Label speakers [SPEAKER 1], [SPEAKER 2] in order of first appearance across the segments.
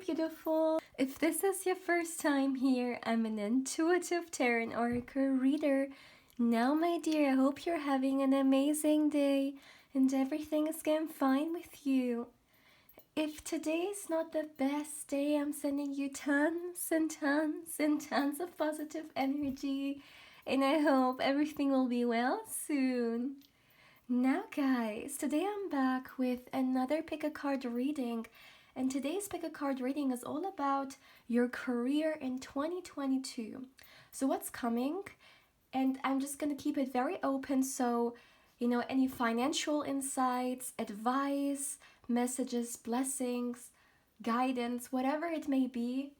[SPEAKER 1] beautiful! If this is your first time here, I'm an intuitive tarot and oracle reader. Now, my dear, I hope you're having an amazing day and everything is going fine with you. If today is not the best day, I'm sending you tons and tons and tons of positive energy, and I hope everything will be well soon. Now guys, today I'm back with another pick a card reading, and today's pick a card reading is all about your career in 2022. So what's coming? And I'm just going to keep it very open, so any financial insights, advice, messages, blessings, guidance, whatever it may be,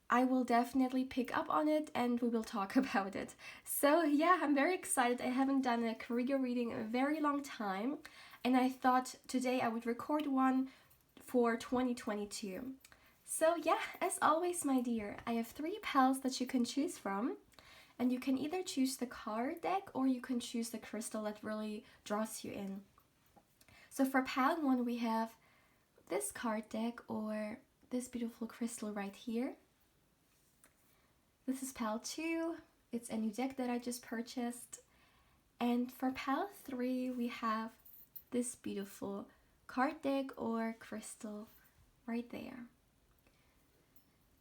[SPEAKER 1] I will definitely pick up on it and we will talk about it. So yeah, I'm very excited. I haven't done a career reading in a very long time, and I thought today I would record one for 2022. So yeah, as always, my dear, I have 3 pals that you can choose from, and you can either choose the card deck or you can choose the crystal that really draws you in. So for pal 1, we have this card deck or this beautiful crystal right here. This is pal 2. It's a new deck that I just purchased. And for pal 3, we have this beautiful card deck or crystal right there.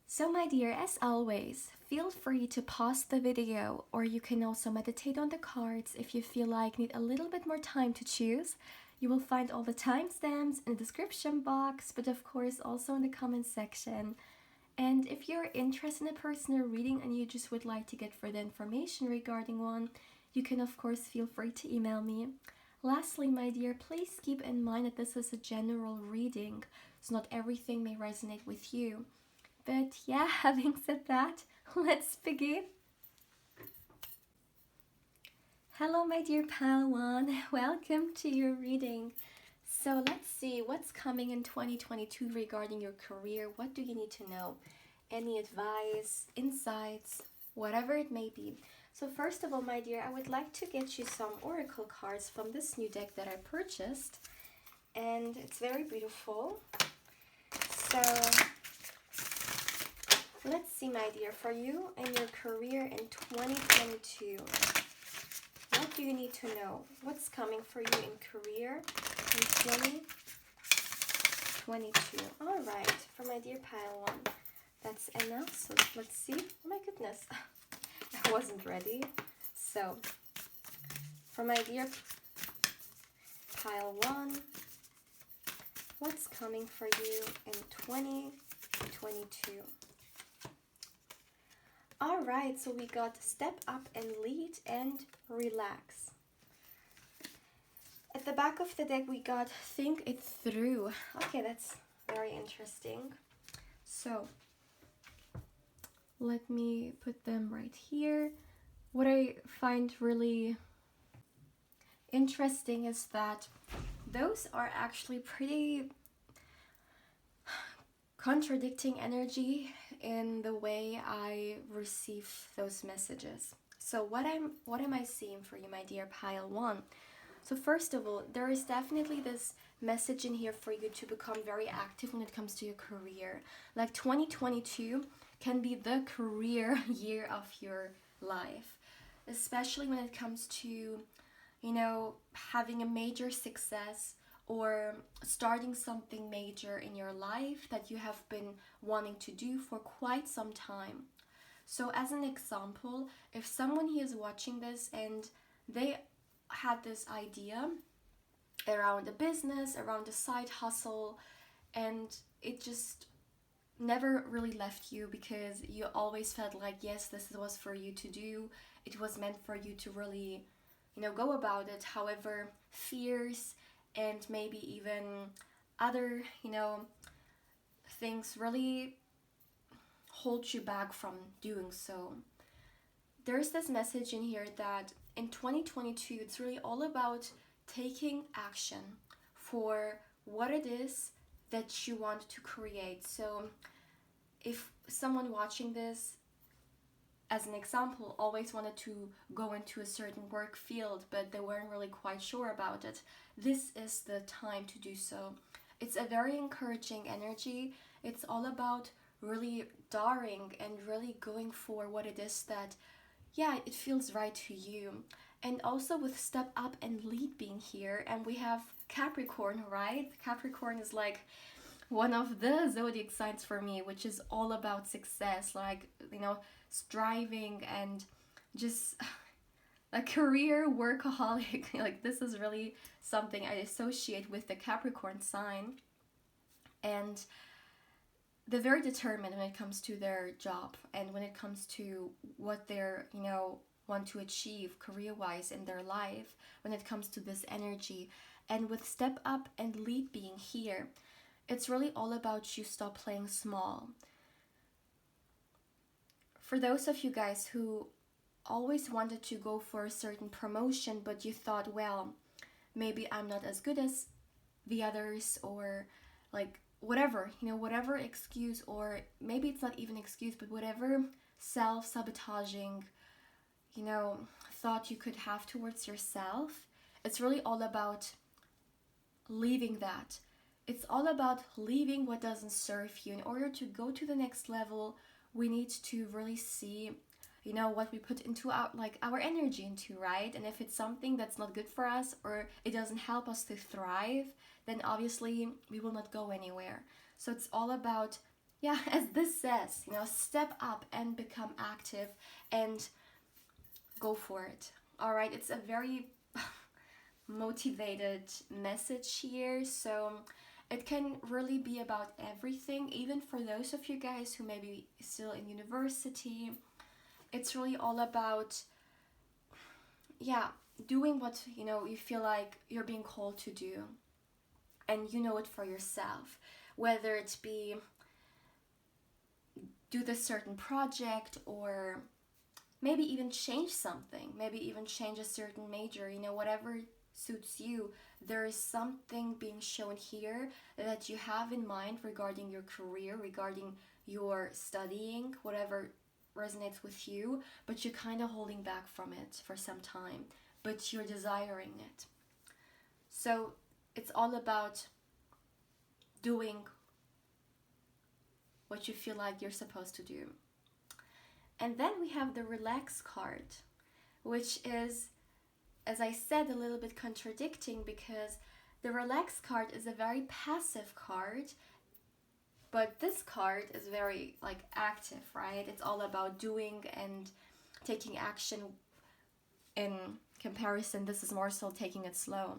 [SPEAKER 1] So my dear, as always, feel free to pause the video, or you can also meditate on the cards if you feel like need a little bit more time to choose. You will find all the timestamps in the description box, but of course also in the comment section. And if you're interested in a personal reading and you just would like to get further information regarding one, you can of course feel free to email me. Lastly, my dear, please keep in mind that this is a general reading, so not everything may resonate with you. But yeah, having said that, let's begin. Hello, my dear pal 1, welcome to your reading. So let's see what's coming in 2022 regarding your career. What do you need to know? Any advice, insights, whatever it may be. So first of all, my dear, I would like to get you some oracle cards from this new deck that I purchased. And it's very beautiful. So let's see, my dear, for you and your career in 2022. What do you need to know? What's coming for you in career in 2022? All right, for my dear pile 1, that's enough. So let's see. Oh my goodness, I wasn't ready. So for my dear pile 1, what's coming for you in 2022? All right, so we got step up and lead and relax. At the back of the deck, we got think it through. Okay, that's very interesting. So let me put them right here. What I find really interesting is that those are actually pretty contradicting energy in the way I receive those messages. So what am I seeing for you, my dear pile 1? So first of all, there is definitely this message in here for you to become very active when it comes to your career. Like 2022 can be the career year of your life, especially when it comes to, having a major success or starting something major in your life that you have been wanting to do for quite some time. So as an example, if someone here is watching this and they had this idea around a business, around a side hustle, and it just never really left you because you always felt like, yes, this was for you to do. It was meant for you to really, go about it. However, fears and maybe even other, things really hold you back from doing so. There's this message in here that in 2022, it's really all about taking action for what it is that you want to create. So if someone watching this, as an example, always wanted to go into a certain work field, but they weren't really quite sure about it, this is the time to do so. it's a very encouraging energy. It's all about really daring and really going for what it is that, yeah, it feels right to you. And also with step up and lead being here, and we have Capricorn, right? Capricorn is like one of the zodiac signs for me, which is all about success, like, striving and just a career workaholic. Like, this is really something I associate with the Capricorn sign. And they're very determined when it comes to their job and when it comes to what they're, want to achieve career-wise in their life, when it comes to this energy. And with step up and lead being here, it's really all about you stop playing small. For those of you guys who always wanted to go for a certain promotion, but you thought, well, maybe I'm not as good as the others, or like whatever, whatever excuse, or maybe it's not even excuse, but whatever self-sabotaging, thought you could have towards yourself, it's really all about leaving that. It's all about leaving what doesn't serve you. In order to go to the next level, we need to really see, what we put into our energy into, right? And if it's something that's not good for us, or it doesn't help us to thrive, then obviously we will not go anywhere. So it's all about, as this says, step up and become active and go for it. All right, it's a very motivated message here. So it can really be about everything, even for those of you guys who may be still in university. It's really all about, doing what, you feel like you're being called to do. And you know it for yourself. Whether it be do this certain project, or maybe even change something. Maybe even change a certain major, whatever suits you. There is something being shown here that you have in mind regarding your career, regarding your studying, whatever resonates with you, but you're kind of holding back from it for some time, but you're desiring it. So it's all about doing what you feel like you're supposed to do. And then we have the relax card, which is, as I said, a little bit contradicting, because the relax card is a very passive card, but this card is very active, right? It's all about doing and taking action. In comparison, this is more so taking it slow.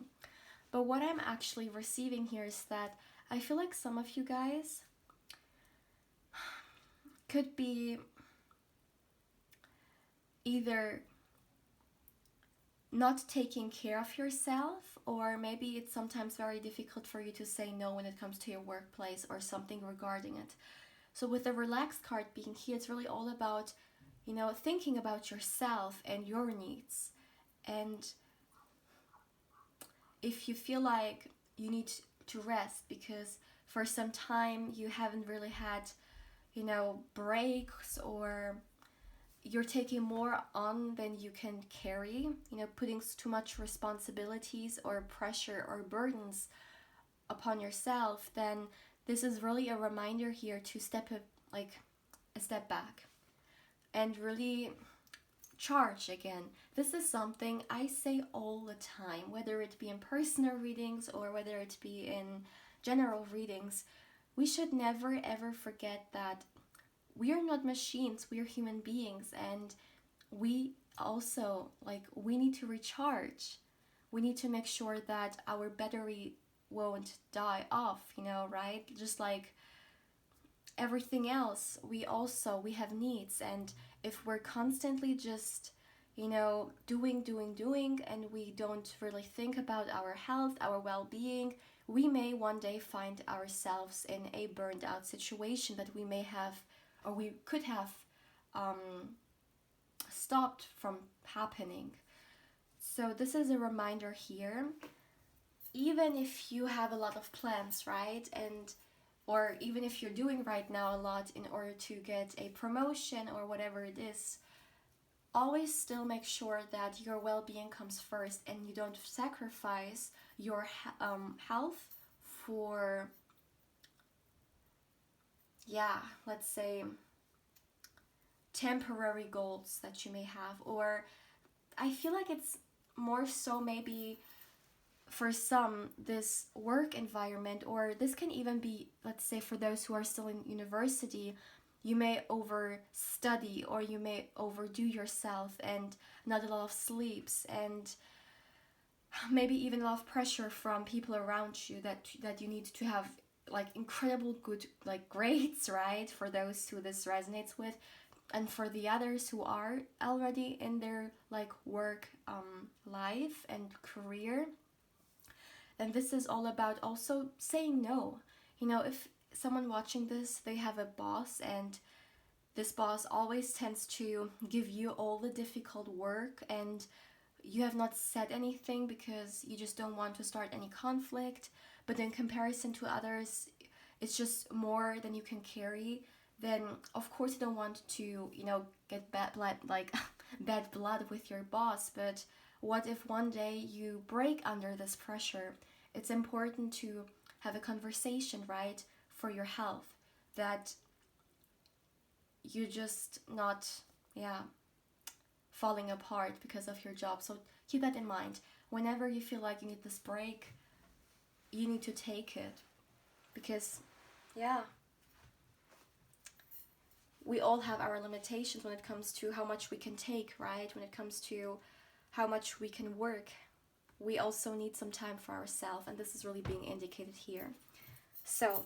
[SPEAKER 1] But what I'm actually receiving here is that I feel like some of you guys could be either not taking care of yourself, or maybe it's sometimes very difficult for you to say no when it comes to your workplace or something regarding it. So with the relaxed card being here, it's really all about, thinking about yourself and your needs. And if you feel like you need to rest because for some time you haven't really had, breaks, or you're taking more on than you can carry, putting too much responsibilities or pressure or burdens upon yourself, then this is really a reminder here to step a step back and really charge again. This is something I say all the time, whether it be in personal readings or whether it be in general readings. We should never ever forget that we are not machines, we are human beings, and we also, we need to recharge. We need to make sure that our battery won't die off, right? Just like everything else, we have needs, and if we're constantly just, doing, and we don't really think about our health, our well-being, we may one day find ourselves in a burned out situation that we may have, or we could have stopped from happening. So this is a reminder here. Even if you have a lot of plans, right? Or even if you're doing right now a lot in order to get a promotion or whatever it is, always still make sure that your well-being comes first and you don't sacrifice your health for, yeah, let's say temporary goals that you may have. Or I feel like it's more so maybe for some this work environment, or this can even be, let's say, for those who are still in university, you may overstudy or you may overdo yourself and not a lot of sleeps, and maybe even a lot of pressure from people around you that you need to have like incredible good like grades, right? For those who this resonates with, and for the others who are already in their like work life and career, then this is all about also saying no. You know, if someone watching this, they have a boss, and this boss always tends to give you all the difficult work, and you have not said anything because you just don't want to start any conflict, but in comparison to others, it's just more than you can carry, then of course you don't want to, you know, get bad blood, like bad blood with your boss. But what if one day you break under this pressure? It's important to have a conversation, right, for your health, that you just not, yeah, falling apart because of your job. So keep that in mind. Whenever you feel like you need this break, you need to take it, because, yeah, we all have our limitations when it comes to how much we can take, right? When it comes to how much we can work, we also need some time for ourselves, and this is really being indicated here. So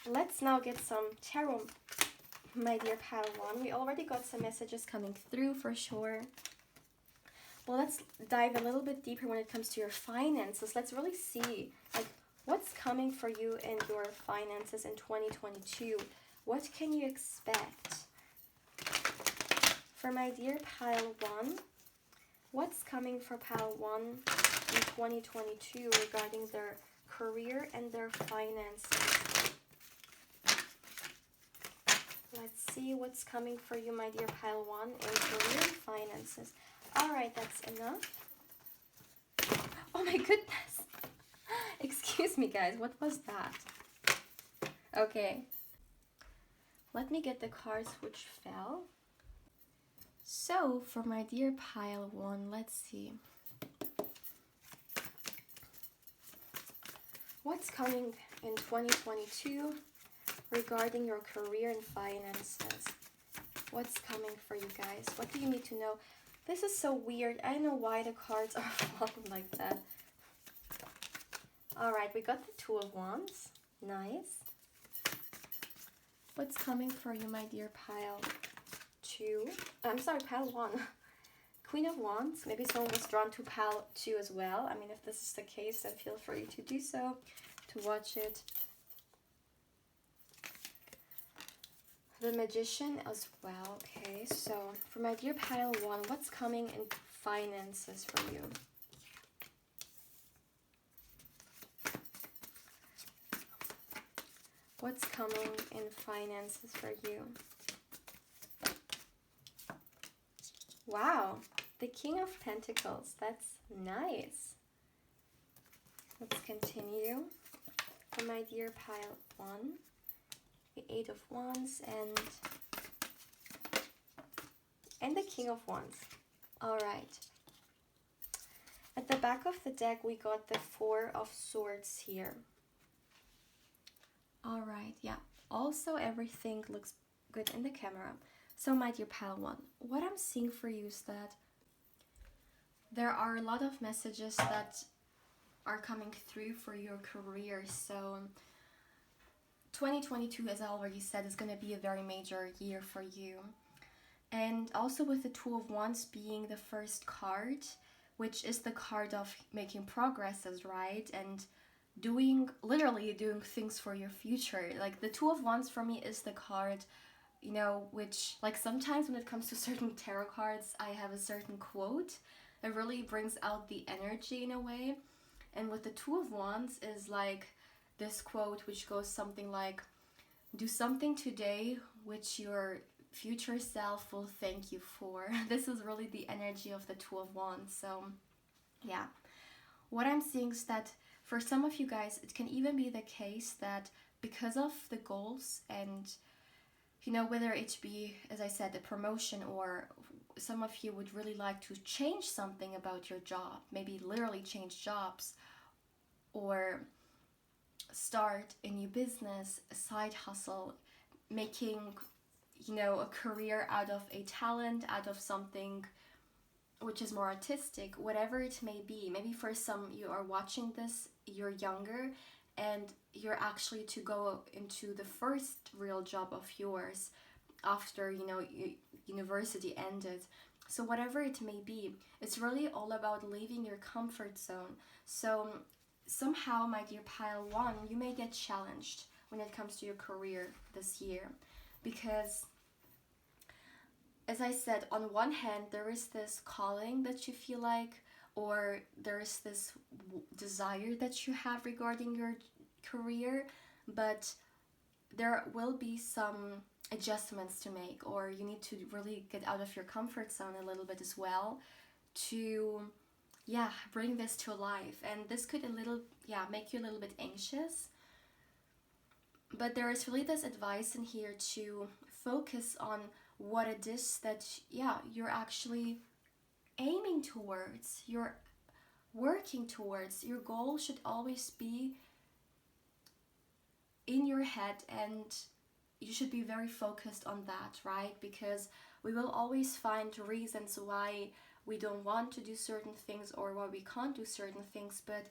[SPEAKER 1] let's now get some tarot, my dear pile one. We already got some messages coming through for sure. Well, let's dive a little bit deeper when it comes to your finances. Let's really see like what's coming for you in your finances in 2022. What can you expect? For my dear pile one, what's coming for pile one in 2022 regarding their career and their finances? Let's see what's coming for you, my dear pile one, in career and finances. All right, that's enough. Oh my goodness. Excuse me, guys. What was that? Okay. Let me get the cards which fell. So, for my dear pile one, let's see. What's coming in 2022 regarding your career and finances? What's coming for you guys? What do you need to know? This is so weird. I don't know why the cards are falling like that. Alright, we got the Two of Wands. Nice. What's coming for you, my dear pile two? I'm sorry, pile one. Queen of Wands. Maybe someone was drawn to pile two as well. I mean, if this is the case, then feel free to do so, to watch it. The Magician as well. Okay, so for my dear pile one, what's coming in finances for you? What's coming in finances for you? Wow, the King of Pentacles. That's nice. Let's continue. For my dear pile one, the Eight of Wands and the King of Wands. All right. At the back of the deck, we got the Four of Swords here. All right, yeah. Also, everything looks good in the camera. So, my dear pile one, what I'm seeing for you is that there are a lot of messages that are coming through for your career. So, 2022, as I already said, is going to be a very major year for you. And also with the Two of Wands being the first card, which is the card of making progresses, right? And literally doing things for your future. Like the Two of Wands for me is the card, you know, which like sometimes when it comes to certain tarot cards, I have a certain quote that really brings out the energy in a way. And with the Two of Wands is like this quote which goes something like, do something today which your future self will thank you for. This is really the energy of the Two of Wands. So yeah, what I'm seeing is that for some of you guys, it can even be the case that because of the goals and, whether it be, as I said, a promotion, or some of you would really like to change something about your job, maybe literally change jobs, or start a new business, a side hustle, making, a career out of a talent, out of something which is more artistic, whatever it may be. Maybe for some, you are watching this, you're younger, and you're actually to go into the first real job of yours after, university ended. So whatever it may be, it's really all about leaving your comfort zone. So somehow, my dear pile one, you may get challenged when it comes to your career this year, because, as I said, on one hand, there is this calling that you feel like, or there is this desire that you have regarding your career, but there will be some adjustments to make, or you need to really get out of your comfort zone a little bit as well to, bring this to life. And this could make you a little bit anxious. But there is really this advice in here to focus on what it is that, you're actually aiming towards, you're working towards. Your goal should always be in your head, and you should be very focused on that, right? Because we will always find reasons why we don't want to do certain things or why we can't do certain things, but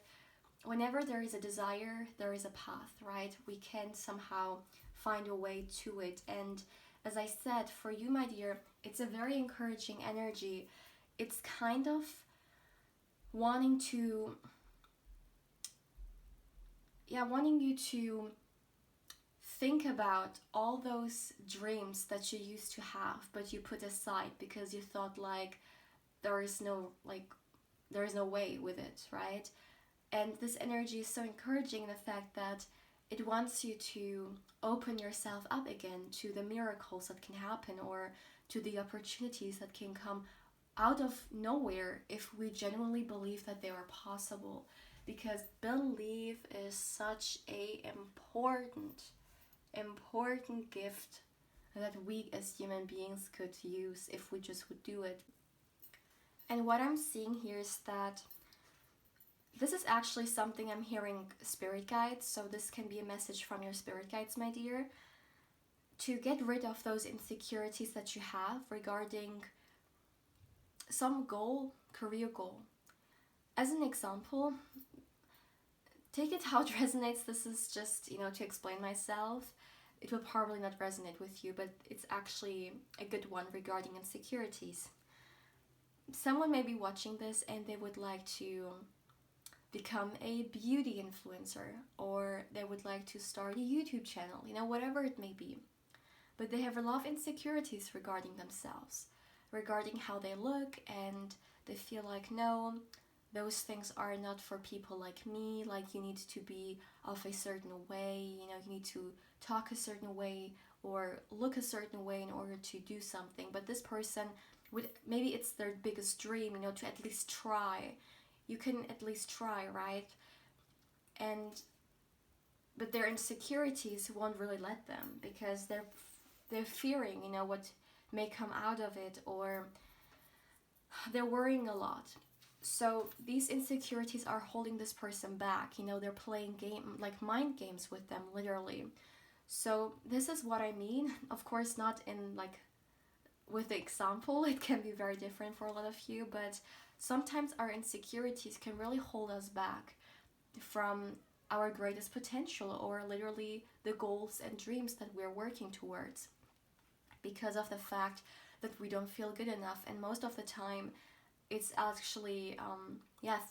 [SPEAKER 1] whenever there is a desire, there is a path, right? We can somehow find a way to it. And as I said, for you, my dear, it's a very encouraging energy. It's kind of wanting you to think about all those dreams that you used to have, but you put aside because you thought like there is no way with it, right? And this energy is so encouraging in the fact that it wants you to open yourself up again to the miracles that can happen, or to the opportunities that can come out of nowhere if we genuinely believe that they are possible. Because belief is such a important gift that we as human beings could use if we just would do it. And what I'm seeing here is that this is actually something I'm hearing spirit guides, so this can be a message from your spirit guides, my dear, to get rid of those insecurities that you have regarding some goal, career goal. As an example, take it how it resonates. This is just, to explain myself. It will probably not resonate with you, but it's actually a good one regarding insecurities. Someone may be watching this and they would like to become a beauty influencer, or they would like to start a YouTube channel, whatever it may be. But they have a lot of insecurities regarding themselves, regarding how they look, and they feel like, no, those things are not for people like me. Like, you need to be of a certain way, you need to talk a certain way or look a certain way in order to do something. But this person would, maybe it's their biggest dream, to at least try. You can at least try, right? But their insecurities won't really let them, because they're fearing, what may come out of it, or they're worrying a lot. So these insecurities are holding this person back. They're playing mind games with them, literally. So this is what I mean. Of course, not in with the example. It can be very different for a lot of you, but sometimes our insecurities can really hold us back from our greatest potential, or literally the goals and dreams that we're working towards, because of the fact that we don't feel good enough. And most of the time, it's actually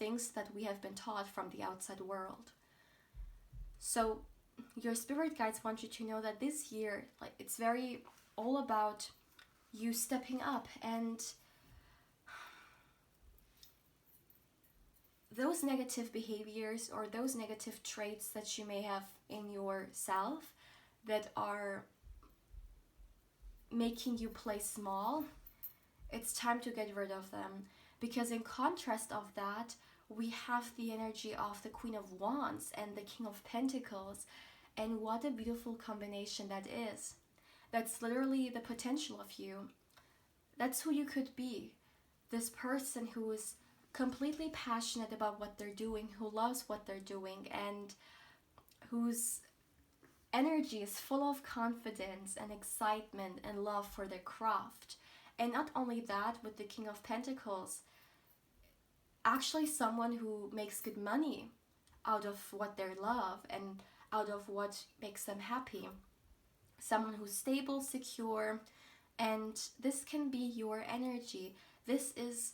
[SPEAKER 1] things that we have been taught from the outside world. So your spirit guides want you to know that this year, it's very all about you stepping up, and those negative behaviors or those negative traits that you may have in yourself that are making you play small, it's time to get rid of them. Because in contrast of that, we have the energy of the Queen of Wands and the King of Pentacles. And what a beautiful combination that is. That's literally the potential of you. That's who you could be. This person who is completely passionate about what they're doing, who loves what they're doing, and whose energy is full of confidence and excitement and love for their craft. And not only that, with the King of Pentacles, actually someone who makes good money out of what they love and out of what makes them happy. Someone who's stable, secure, and this can be your energy. This is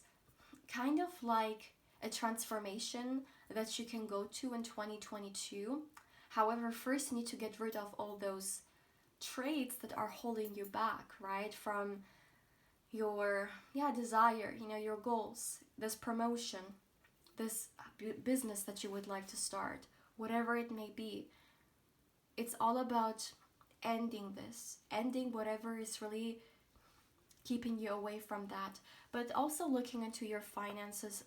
[SPEAKER 1] kind of like a transformation that you can go to in 2022. However, first you need to get rid of all those traits that are holding you back, right? From your desire, your goals, this promotion, this business that you would like to start, whatever it may be. It's all about ending whatever is really keeping you away from that, but also looking into your finances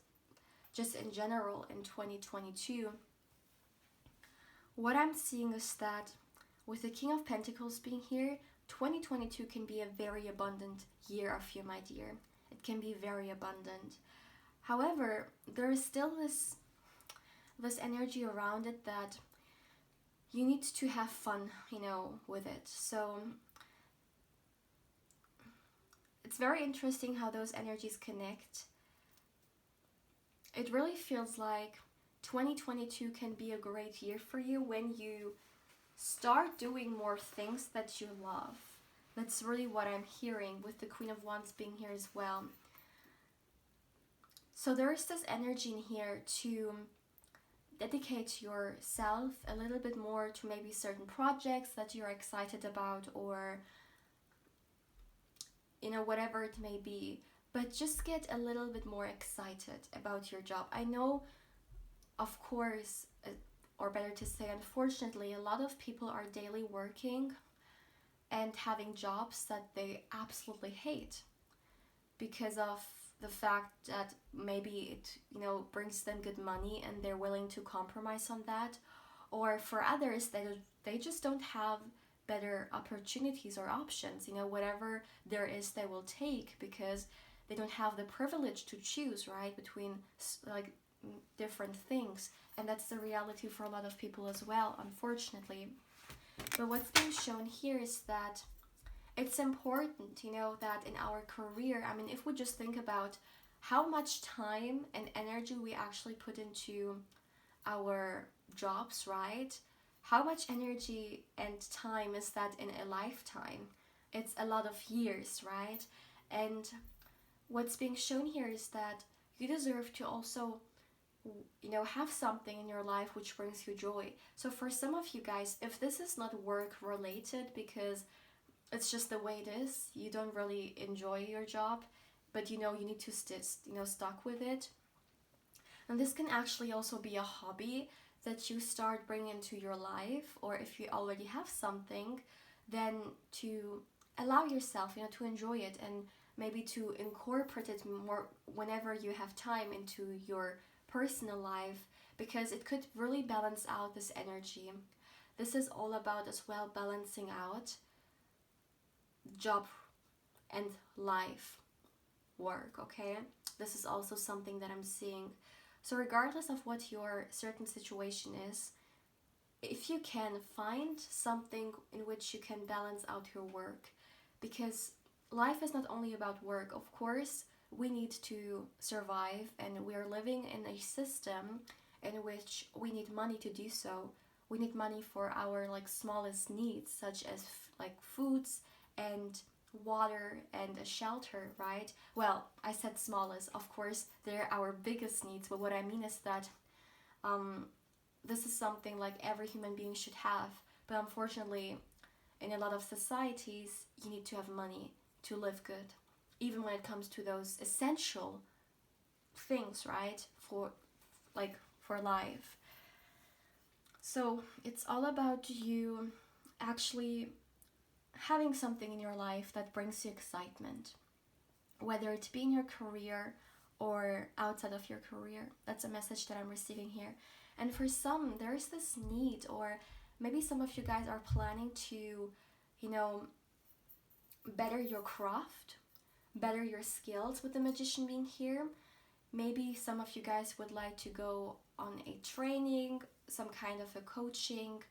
[SPEAKER 1] just in general in 2022. What I'm seeing is that with the King of Pentacles being here, 2022 can be a very abundant year of you, my dear. It can be very abundant. However, there is still this energy around it that you need to have fun, with it. So it's very interesting how those energies connect. It really feels like 2022 can be a great year for you when you start doing more things that you love. That's really what I'm hearing with the Queen of Wands being here as well. So there is this energy in here to dedicate yourself a little bit more to maybe certain projects that you're excited about, or whatever it may be, but just get a little bit more excited about your job. I know, of course, or better to say, unfortunately, a lot of people are daily working and having jobs that they absolutely hate because of the fact that maybe it brings them good money and they're willing to compromise on that. Or for others, they just don't have better opportunities or options. Whatever there is, they will take because they don't have the privilege to choose, right, between like different things. And that's the reality for a lot of people as well, unfortunately. But what's being shown here is that it's important, that in our career, if we just think about how much time and energy we actually put into our jobs, right? How much energy and time is that in a lifetime? It's a lot of years, right? And what's being shown here is that you deserve to also have something in your life which brings you joy. So for some of you guys, if this is not work related because it's just the way it is, you don't really enjoy your job, but you need to stuck with it. And this can actually also be a hobby that you start bringing into your life, or if you already have something, then to allow yourself to enjoy it and maybe to incorporate it more whenever you have time into your personal life, because it could really balance out this energy. This is all about as well balancing out job and life, work, okay? This is also something that I'm seeing. So regardless of what your certain situation is, if you can find something in which you can balance out your work, because life is not only about work. Of course, we need to survive, and we are living in a system in which we need money to do so. We need money for our smallest needs, such as foods and water and a shelter, right? Well, I said smallest, of course they're our biggest needs, but what I mean is that this is something like every human being should have. But unfortunately, in a lot of societies, you need to have money to live good, even when it comes to those essential things, right, for life. So it's all about you actually having something in your life that brings you excitement, whether it be in your career or outside of your career. That's a message that I'm receiving here. And for some, there's this need, or maybe some of you guys are planning to, better your craft, better your skills with the magician being here. Maybe some of you guys would like to go on a training, some kind of a coaching,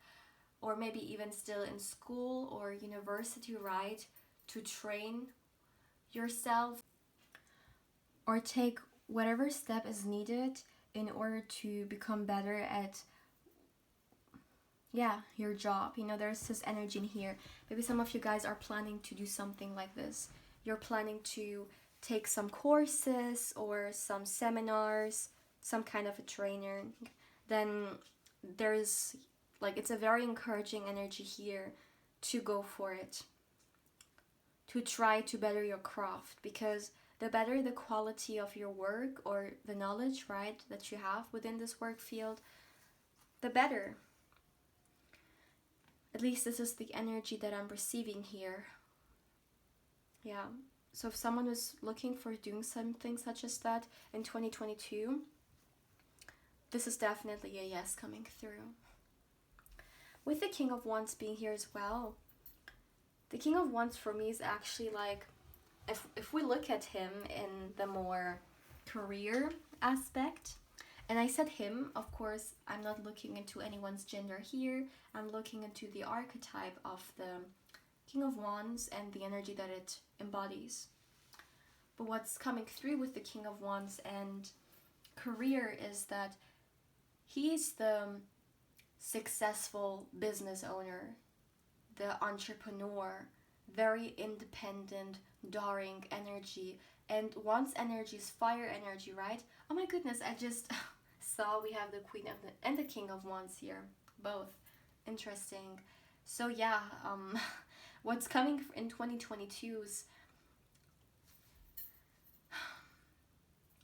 [SPEAKER 1] or maybe even still in school or university, right? To train yourself or take whatever step is needed in order to become better at your job. There's this energy in here. Maybe some of you guys are planning to do something like this. You're planning to take some courses or some seminars, some kind of a trainer. Then there's it's a very encouraging energy here to go for it, to try to better your craft, because the better the quality of your work or the knowledge, right, that you have within this work field, the better. At least this is the energy that I'm receiving here. Yeah. So if someone is looking for doing something such as that in 2022, this is definitely a yes coming through. With the King of Wands being here as well, the King of Wands for me is actually if we look at him in the more career aspect, and I said him, of course, I'm not looking into anyone's gender here. I'm looking into the archetype of the King of Wands and the energy that it embodies. But what's coming through with the King of Wands and career is that he's the successful business owner, the entrepreneur, very independent, daring energy. And Wands energy is fire energy, right? Oh my goodness, I just saw we have the Queen of and the King of Wands here, both. Interesting. So yeah, what's coming in 2022 is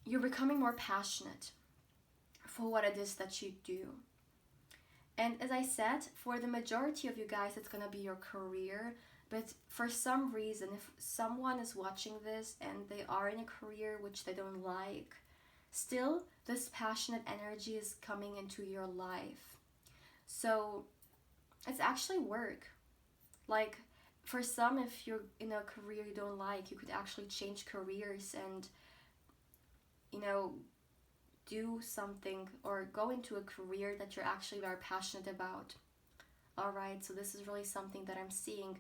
[SPEAKER 1] you're becoming more passionate for what it is that you do. And as I said, for the majority of you guys, it's going to be your career. But for some reason, if someone is watching this and they are in a career which they don't like, still this passionate energy is coming into your life. So it's actually work. For some, if you're in a career you don't like, you could actually change careers and, do something or go into a career that you're actually very passionate about. Alright, so this is really something that I'm seeing.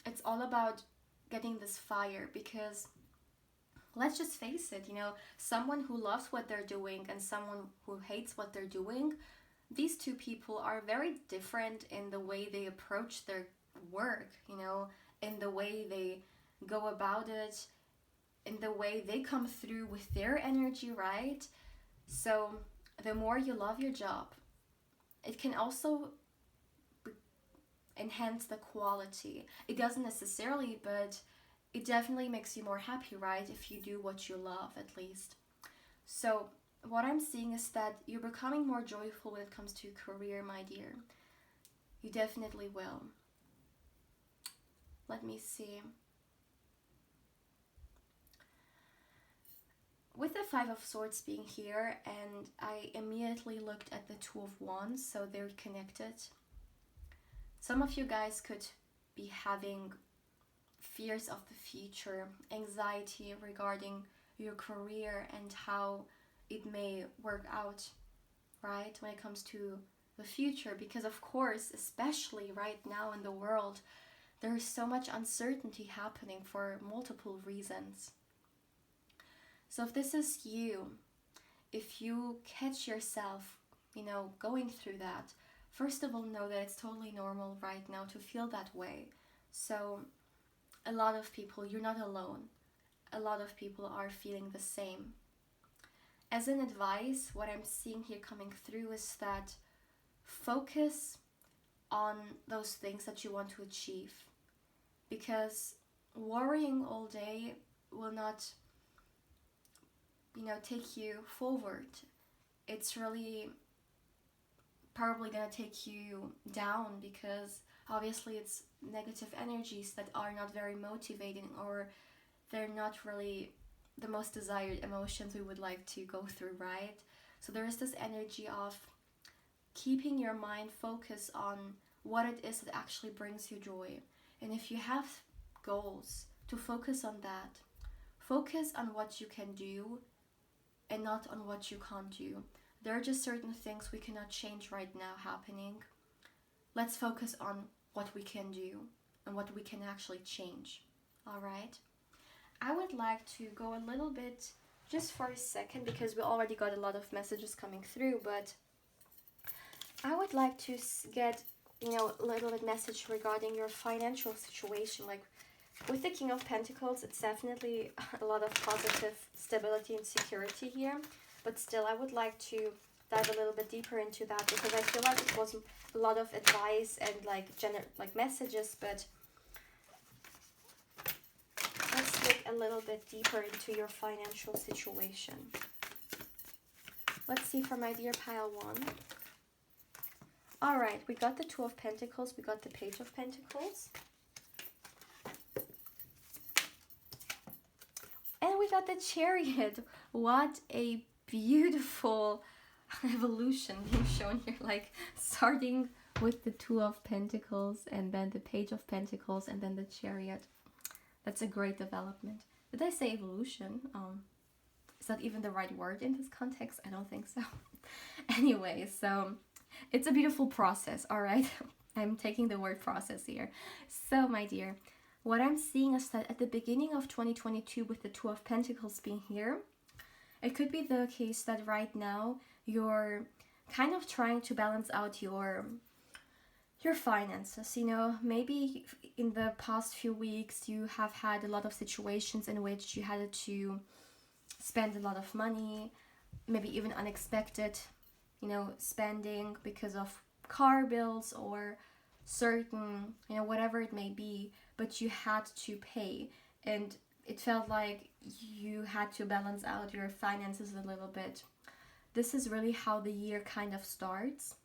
[SPEAKER 1] It's all about getting this fire, because let's just face it, someone who loves what they're doing and someone who hates what they're doing, these two people are very different in the way they approach their work, in the way they go about it, in the way they come through with their energy, right? So the more you love your job, it can also enhance the quality. It doesn't necessarily, but it definitely makes you more happy, right? If you do what you love, at least. So what I'm seeing is that you're becoming more joyful when it comes to career, my dear. You definitely will. Let me see. With the Five of Swords being here, and I immediately looked at the Two of Wands, so they're connected. Some of you guys could be having fears of the future, anxiety regarding your career and how it may work out, right, when it comes to the future. Because of course, especially right now in the world, there is so much uncertainty happening for multiple reasons. So if this is you, if you catch yourself, going through that, first of all, know that it's totally normal right now to feel that way. So a lot of people, you're not alone. A lot of people are feeling the same. As an advice, what I'm seeing here coming through is that focus on those things that you want to achieve. Because worrying all day will not, take you forward. It's really probably going to take you down, because obviously it's negative energies that are not very motivating, or they're not really the most desired emotions we would like to go through, right? So there is this energy of keeping your mind focused on what it is that actually brings you joy. And if you have goals, to focus on that. Focus on what you can do and not on what you can't do. There are just certain things we cannot change right now happening. Let's focus on what we can do and what we can actually change. Alright? I would like to go a little bit, just for a second, because we already got a lot of messages coming through, but I would like to get, a little bit message regarding your financial situation. Like, with the King of Pentacles, it's definitely a lot of positive stability and security here. But still, I would like to dive a little bit deeper into that, because I feel like it was a lot of advice and like messages, but let's look a little bit deeper into your financial situation. Let's see for my dear pile 1. Alright, we got the Two of Pentacles, we got the Page of Pentacles. And we got the Chariot. What a beautiful evolution being shown here. Like, starting with the Two of Pentacles, and then the Page of Pentacles, and then the Chariot. That's a great development. Did I say evolution? Is that even the right word in this context? I don't think so. Anyway, so it's a beautiful process, all right? I'm taking the word process here. So, my dear, what I'm seeing is that at the beginning of 2022, with the Two of Pentacles being here, it could be the case that right now you're kind of trying to balance out your finances. Maybe in the past few weeks you have had a lot of situations in which you had to spend a lot of money, maybe even unexpected, spending because of car bills or certain, whatever it may be, but you had to pay, and it felt like you had to balance out your finances a little bit. This is really how the year kind of starts.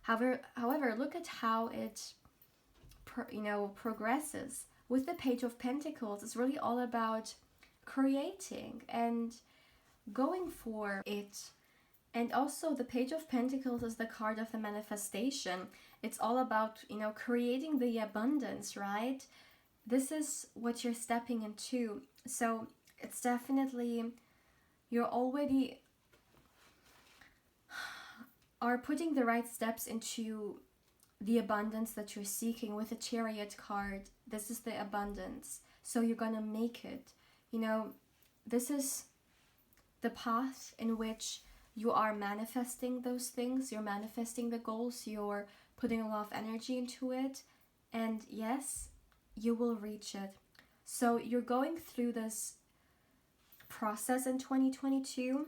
[SPEAKER 1] However, look at how it progresses. With the Page of Pentacles, it's really all about creating and going for it. And also the Page of Pentacles is the card of the manifestation. It's all about, creating the abundance, right? This is what you're stepping into. So it's definitely, you're already are putting the right steps into the abundance that you're seeking. With the Chariot card, this is the abundance. So you're gonna make it. This is the path in which you are manifesting those things. You're manifesting the goals. You're putting a lot of energy into it. And yes, you will reach it. So you're going through this process in 2022.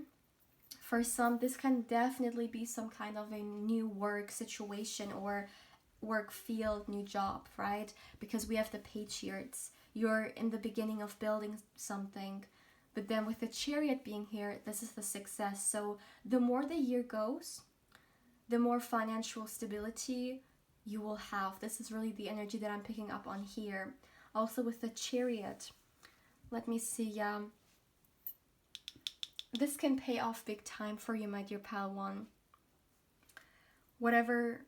[SPEAKER 1] For some, this can definitely be some kind of a new work situation or work field, new job, right? Because we have the Page here. You're in the beginning of building something. But then with the Chariot being here, this is the success. So the more the year goes, the more financial stability you will have. This is really the energy that I'm picking up on here. Also with the Chariot, let me see. This can pay off big time for you, my dear pal 1. Whatever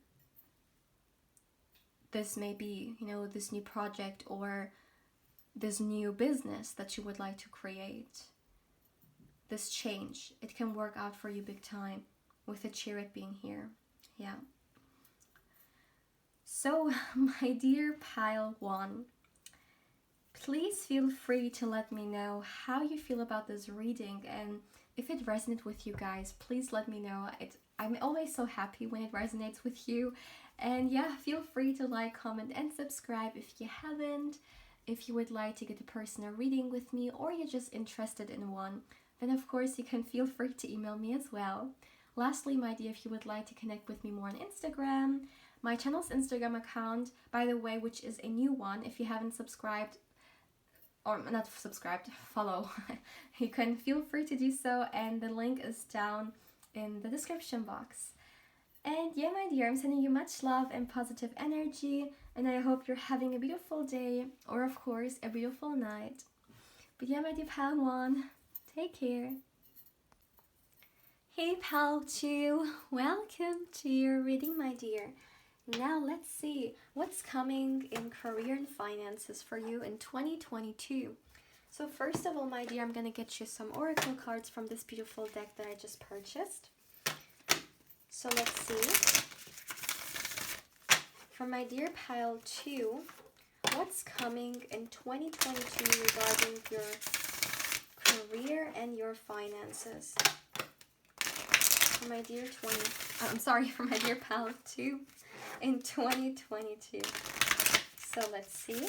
[SPEAKER 1] this may be, this new project or this new business that you would like to create, this change, it can work out for you big time with the Chariot being here. Yeah. So, my dear pile 1, please feel free to let me know how you feel about this reading, and if it resonates with you guys, please let me know. I'm always so happy when it resonates with you. And yeah, feel free to like, comment, and subscribe if you haven't. If you would like to get a personal reading with me, or you're just interested in one, then of course you can feel free to email me as well. Lastly, my dear, if you would like to connect with me more on Instagram, my channel's Instagram account, by the way, which is a new one, if you haven't subscribed, or not subscribed, follow, you can feel free to do so, and the link is down in the description box. And yeah, my dear, I'm sending you much love and positive energy, and I hope you're having a beautiful day, or of course, a beautiful night. But yeah, my dear pile 1, take care. Hey pal 2, welcome to your reading, my dear. Now let's see what's coming in career and finances for you in 2022. So first of all, my dear, I'm gonna get you some oracle cards from this beautiful deck that I just purchased. So let's see. For my dear pile 2, what's coming in 2022 regarding your career and your finances? For my dear for my dear pal 2 in 2022. So let's see.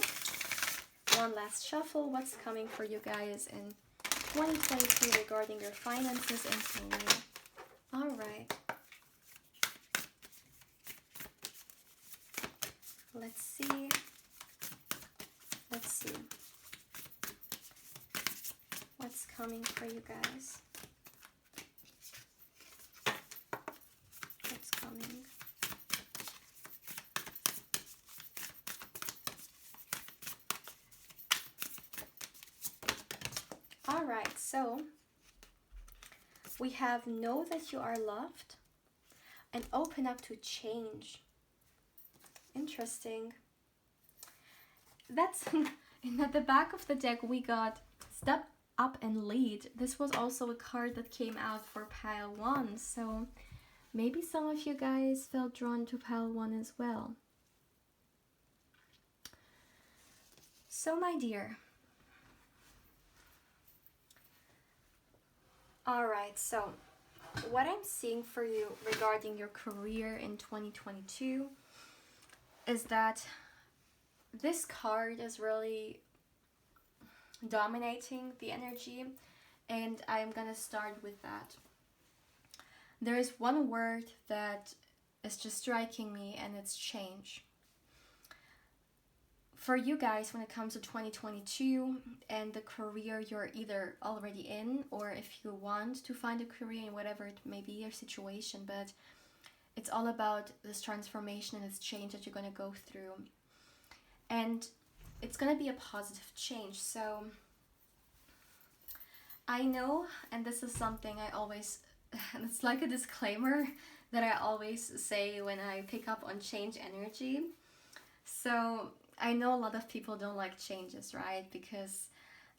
[SPEAKER 1] One last shuffle. What's coming for you guys in 2022 regarding your finances and career? All right. Let's see. Let's see. What's coming for you guys? What's coming? All right, so we have know that you are loved and open up to change. Interesting. That's and at the back of the deck we got step up and lead. This was also a card that came out for pile 1, so maybe some of you guys felt drawn to pile 1 as well. So my dear, all right, so what I'm seeing for you regarding your career in 2022 is that this card is really dominating the energy, and I'm gonna start with that. There is one word that is just striking me, and it's change. For you guys, when it comes to 2022 and the career you're either already in, or if you want to find a career in whatever it may be your situation, but it's all about this transformation and this change that you're going to go through. And it's going to be a positive change. So I know, and this is something I always, and it's like a disclaimer that I always say when I pick up on change energy. So I know a lot of people don't like changes, right? Because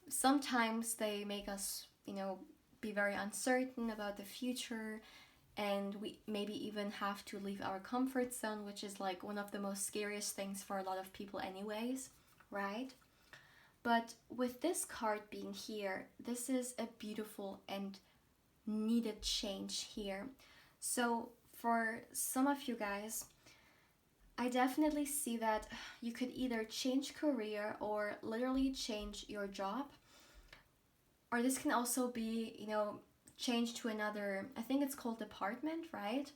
[SPEAKER 1] sometimes they make us, be very uncertain about the future, and we maybe even have to leave our comfort zone, which is like one of the most scariest things for a lot of people anyways, right? But with this card being here, this is a beautiful and needed change here. So for some of you guys, I definitely see that you could either change career or literally change your job, or this can also be, change to another, I think it's called department, right?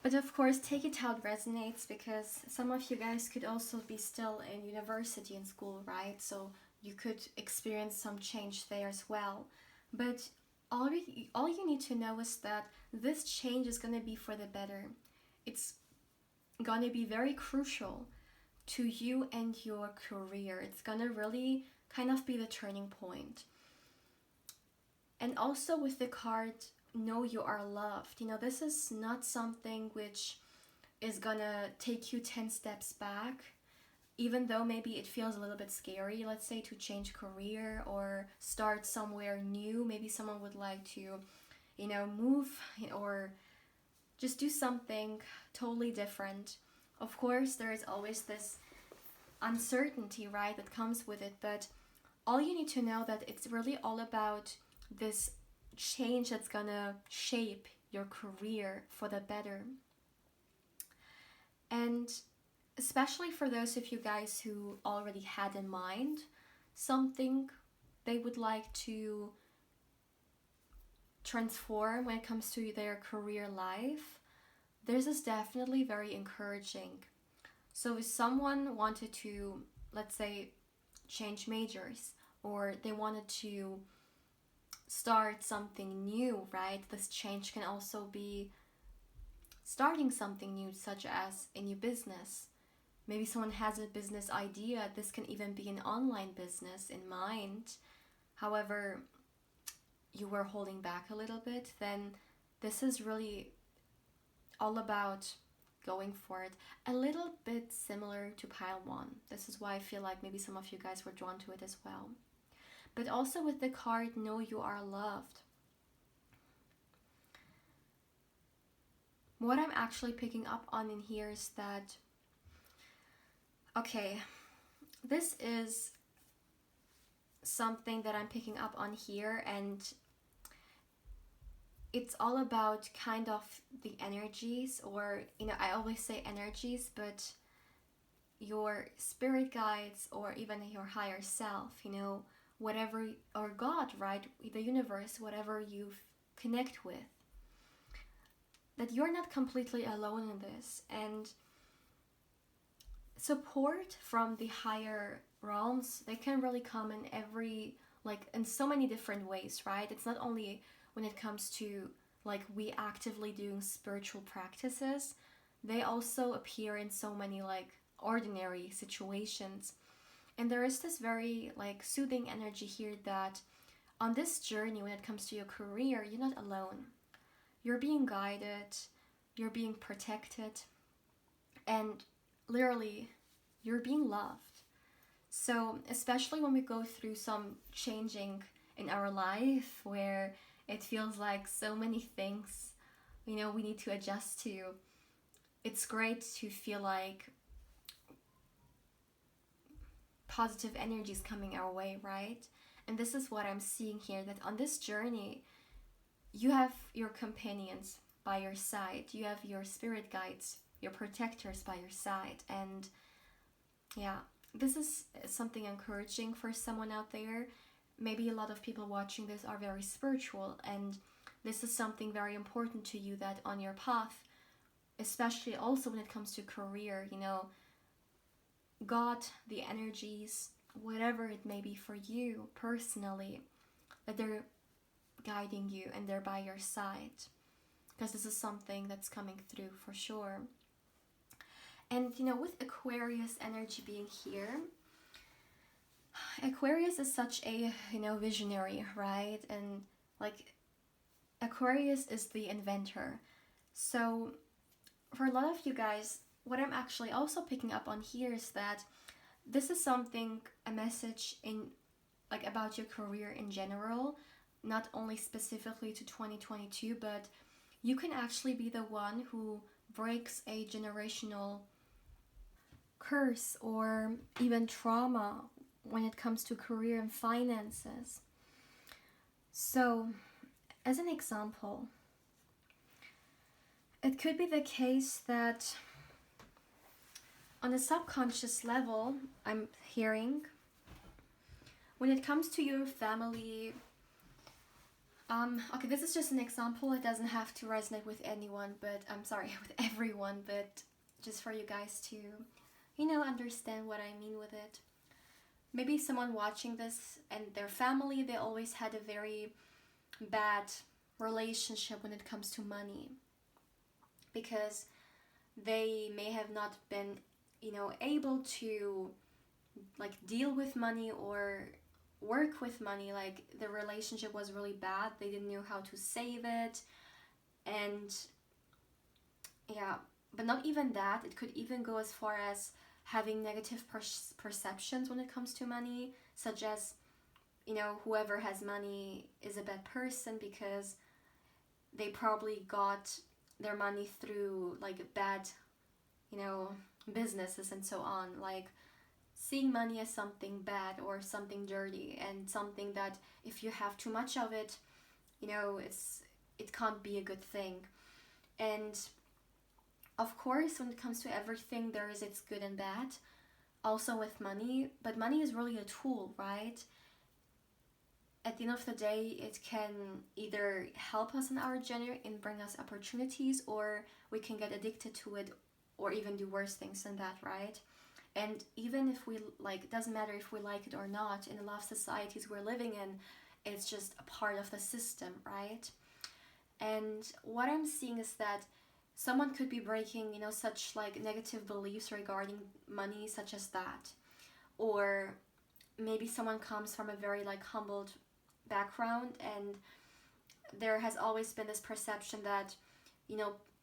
[SPEAKER 1] But of course, take it how it resonates, because some of you guys could also be still in university and school, right? So you could experience some change there as well. But all you need to know is that this change is going to be for the better. It's going to be very crucial to you and your career. It's going to really kind of be the turning point. And also with the card, know you are loved. This is not something which is gonna take you 10 steps back, even though maybe it feels a little bit scary, let's say, to change career or start somewhere new. Maybe someone would like to, move or just do something totally different. Of course, there is always this uncertainty, right, that comes with it, but all you need to know that it's really all about this change that's gonna shape your career for the better. And especially for those of you guys who already had in mind something they would like to transform when it comes to their career life, this is definitely very encouraging. So if someone wanted to, let's say, change majors, or they wanted to start something new, right? This change can also be starting something new, such as a new business, maybe someone has a business idea. This can even be an online business in mind. However, you were holding back a little bit, then this is really all about going for it. A little bit similar to pile one. This is why I feel like maybe some of you guys were drawn to it as well. But also with the card, know you are loved. What I'm actually picking up on in here is that, okay, this is something that I'm picking up on here, and it's all about kind of the energies, or, I always say energies, but your spirit guides, or even your higher self, whatever, or God, right? The universe, whatever you connect with, that you're not completely alone in this. And support from the higher realms, they can really come in in so many different ways, right? It's not only when it comes to we actively doing spiritual practices, they also appear in so many ordinary situations. And there is this very soothing energy here that on this journey, when it comes to your career, you're not alone. You're being guided, you're being protected, and literally you're being loved. So especially when we go through some changing in our life where it feels like so many things, we need to adjust to, it's great to feel like positive energy is coming our way, right? And this is what I'm seeing here, that on this journey, you have your companions by your side, you have your spirit guides, your protectors by your side. And yeah, this is something encouraging for someone out there. Maybe a lot of people watching this are very spiritual, and this is something very important to you, that on your path, especially also when it comes to career, God, the energies, whatever it may be for you personally, that they're guiding you and they're by your side, because this is something that's coming through for sure. And with Aquarius energy being here, Aquarius is such a visionary, right? And Aquarius is the inventor. So for a lot of you guys, what I'm actually also picking up on here is that this is something, a message in about your career in general, not only specifically to 2022, but you can actually be the one who breaks a generational curse or even trauma when it comes to career and finances. So, as an example, it could be the case that on a subconscious level, I'm hearing, when it comes to your family, okay, this is just an example. It doesn't have to resonate with anyone, but I'm sorry, with everyone, but just for you guys to, understand what I mean with it. Maybe someone watching this and their family, they always had a very bad relationship when it comes to money, because they may have not been, able to deal with money or work with money. The relationship was really bad. They didn't know how to save it. And yeah, but not even that. It could even go as far as having negative perceptions when it comes to money, such as, whoever has money is a bad person because they probably got their money through bad, businesses and so on. Seeing money as something bad or something dirty, and something that if you have too much of it, it can't be a good thing. And of course, when it comes to everything, there is its good and bad, also with money. But money is really a tool, right? At the end of the day, it can either help us in our journey and bring us opportunities, or we can get addicted to it, or even do worse things than that, right? And even if we it doesn't matter if we like it or not, in a lot of societies we're living in, it's just a part of the system, right? And what I'm seeing is that someone could be breaking, such like negative beliefs regarding money, such as that. Or maybe someone comes from a very like humbled background, and there has always been this perception that,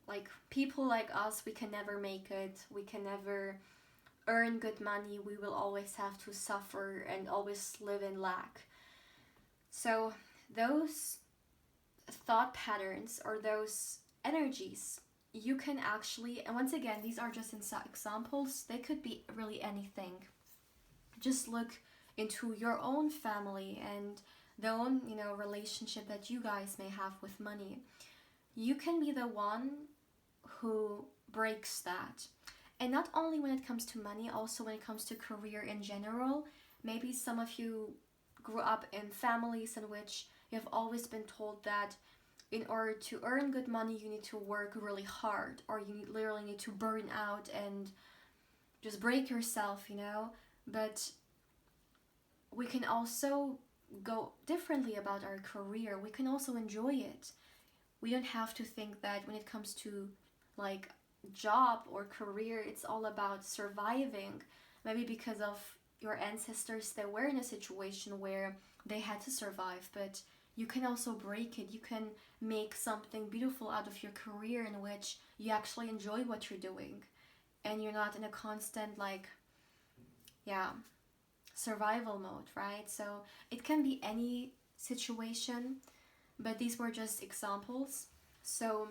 [SPEAKER 1] like people like us, we can never make it, we can never earn good money, we will always have to suffer and always live in lack. So those thought patterns or those energies, you can actually, and once again, these are just examples, they could be really anything. Just look into your own family and the own, relationship that you guys may have with money. You can be the one who breaks that. And not only when it comes to money, also when it comes to career in general. Maybe some of you grew up in families in which you have always been told that in order to earn good money, you need to work really hard, or you literally need to burn out and just break yourself, But we can also go differently about our career. We can also enjoy it. We don't have to think that when it comes to like job or career, it's all about surviving. Maybe because of your ancestors, they were in a situation where they had to survive, but you can also break it. You can make something beautiful out of your career in which you actually enjoy what you're doing, and you're not in a constant survival mode, right? So it can be any situation, but these were just examples. So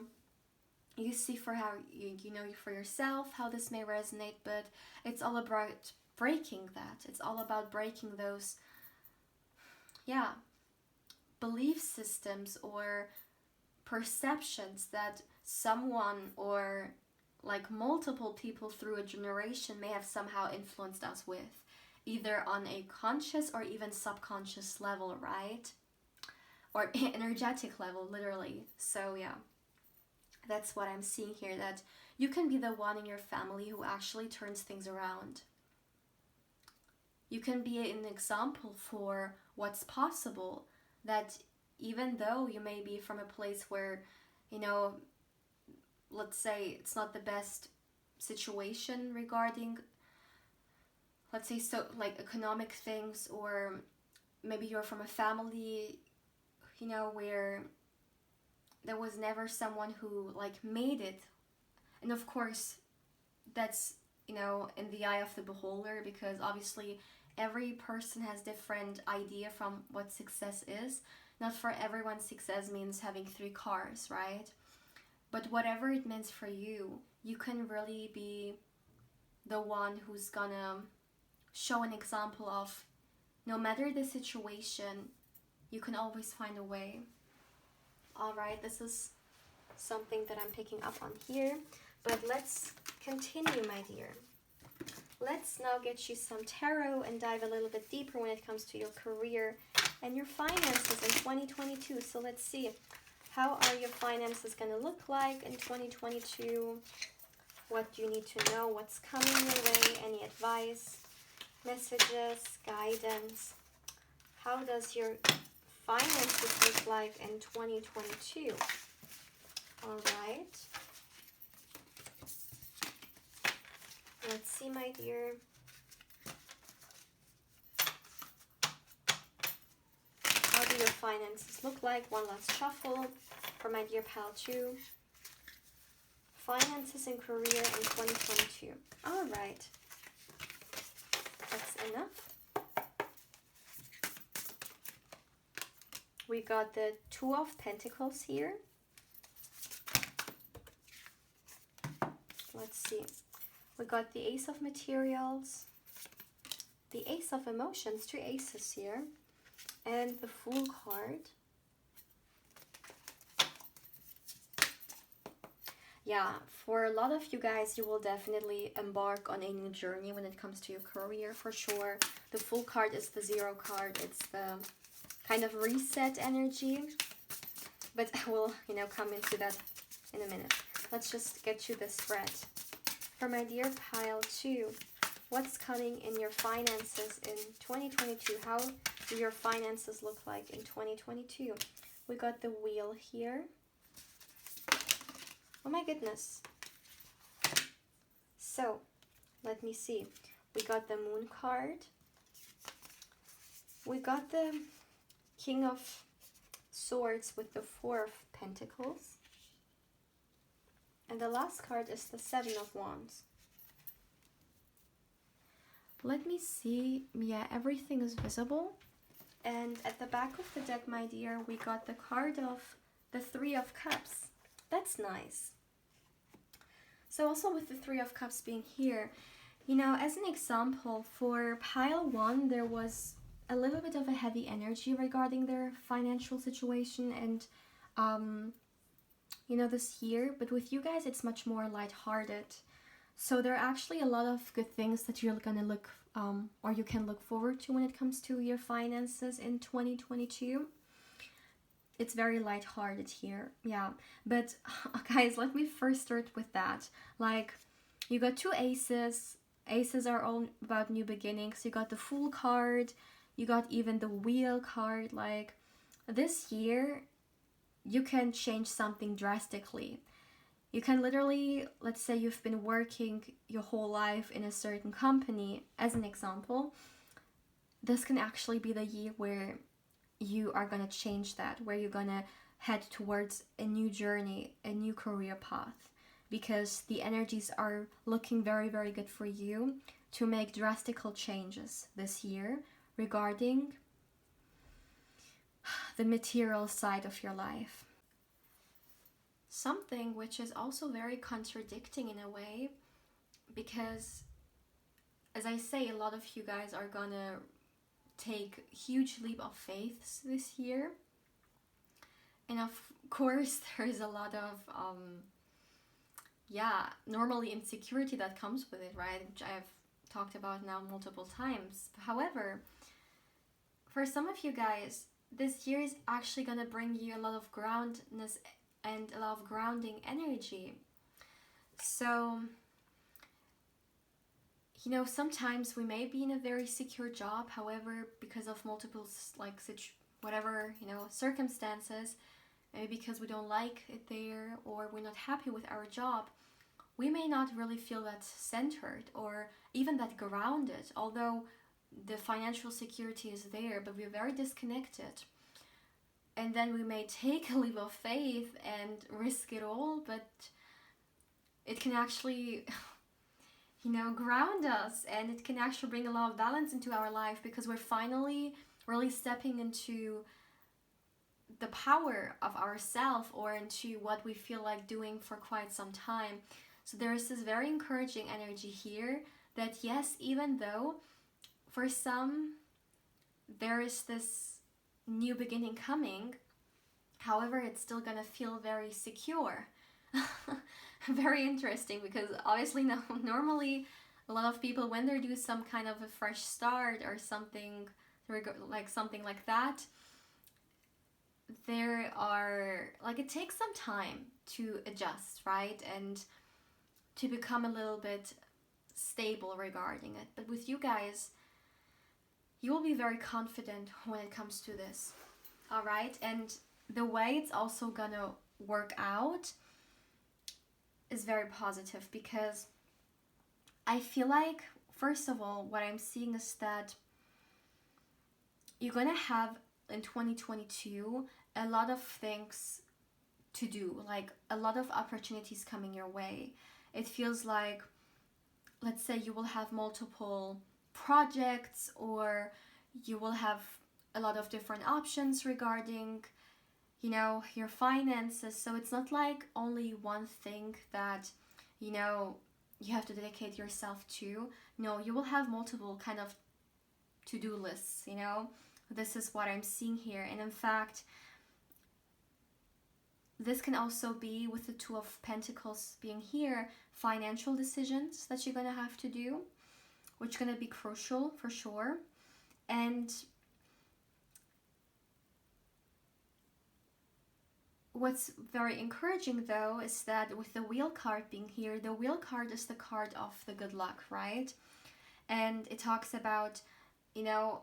[SPEAKER 1] you see for how you know for yourself how this may resonate, but it's all about breaking that. It's all about breaking those belief systems or perceptions that someone or like multiple people through a generation may have somehow influenced us with, either on a conscious or even subconscious level, right? Or energetic level, literally. So that's what I'm seeing here, that you can be the one in your family who actually turns things around. You can be an example for what's possible, that even though you may be from a place where, let's say it's not the best situation regarding, let's say, so like economic things, or maybe you're from a family, where there was never someone who like made it. And of course, that's, in the eye of the beholder, because obviously every person has different idea from what success is. Not for everyone, success means having 3 cars, right? But whatever it means for you, you can really be the one who's gonna show an example of, no matter the situation, you can always find a way. Alright, this is something that I'm picking up on here. But let's continue, my dear. Let's now get you some tarot and dive a little bit deeper when it comes to your career and your finances in 2022. So let's see, how are your finances going to look like in 2022? What do you need to know? What's coming your way? Any advice, messages, guidance? How does your finances look like in 2022? All right. Let's see, my dear. How do your finances look like? One last shuffle for my dear pal too. Finances and career in 2022. All right. That's enough. We got the 2 of Pentacles here. Let's see. We got the Ace of Materials, the Ace of Emotions, 2 aces here, and the Fool card. Yeah, for a lot of you guys, you will definitely embark on a new journey when it comes to your career, for sure. The Fool card is the 0 card. It's the kind of reset energy, but I will, come into that in a minute. Let's just get you the spread. For my dear pile 2, what's coming in your finances in 2022? How do your finances look like in 2022? We got the Wheel here. Oh my goodness. So, let me see. We got the Moon card. We got the King of Swords with the Four of Pentacles. And the last card is the Seven of Wands. Let me see. Yeah, everything is visible. And at the back of the deck, my dear, we got the card of the Three of Cups. That's nice. So also with the Three of Cups being here, you know, as an example, for pile 1, there was a little bit of a heavy energy regarding their financial situation and, you know, this year. But with you guys, it's much more lighthearted. So there are actually a lot of good things that you're gonna look, or you can look forward to when it comes to your finances in 2022. It's very lighthearted here, yeah. But guys, let me first start with that. Like, you got two aces. Aces are all about new beginnings. You got the Fool card. You got even the Wheel card. Like, this year, you can change something drastically. You can literally, let's say you've been working your whole life in a certain company, as an example. This can actually be the year where you are going to change that, where you're going to head towards a new journey, a new career path, because the energies are looking very, very good for you to make drastical changes this year regarding the material side of your life. Something which is also very contradicting in a way, because as I say, a lot of you guys are gonna take huge leap of faith this year, and of course there's a lot of normally insecurity that comes with it, right, which I've talked about now multiple times. However, for some of you guys, this year is actually gonna bring you a lot of groundness and a lot of grounding energy. So, you know, sometimes we may be in a very secure job, however, because of multiple, like, whatever, you know, circumstances, maybe because we don't like it there or we're not happy with our job, we may not really feel that centered or even that grounded, although the financial security is there, but we're very disconnected. And then we may take a leap of faith and risk it all, but it can actually, you know, ground us, and it can actually bring a lot of balance into our life, because we're finally really stepping into the power of ourselves, or into what we feel like doing for quite some time. So there is this very encouraging energy here that, yes, even though for some there is this new beginning coming, however, it's still gonna feel very secure. Very interesting, because obviously now, normally a lot of people, when they do some kind of a fresh start or something like that, there are, like, it takes some time to adjust, right, and to become a little bit stable regarding it. But with you guys, you will be very confident when it comes to this, all right? And the way it's also gonna work out is very positive, because I feel like, first of all, what I'm seeing is that you're gonna have in 2022 a lot of things to do, like a lot of opportunities coming your way. It feels like, let's say, you will have multiple projects, or you will have a lot of different options regarding, you know, your finances. So it's not like only one thing that, you know, you have to dedicate yourself to. No, you will have multiple kind of to-do lists, you know. This is what I'm seeing here. And in fact, this can also be, with the Two of Pentacles being here, financial decisions that you're gonna have to do, which are gonna be crucial for sure. And what's very encouraging, though, is that with the Wheel card being here, the Wheel card is the card of the good luck, right? And it talks about, you know,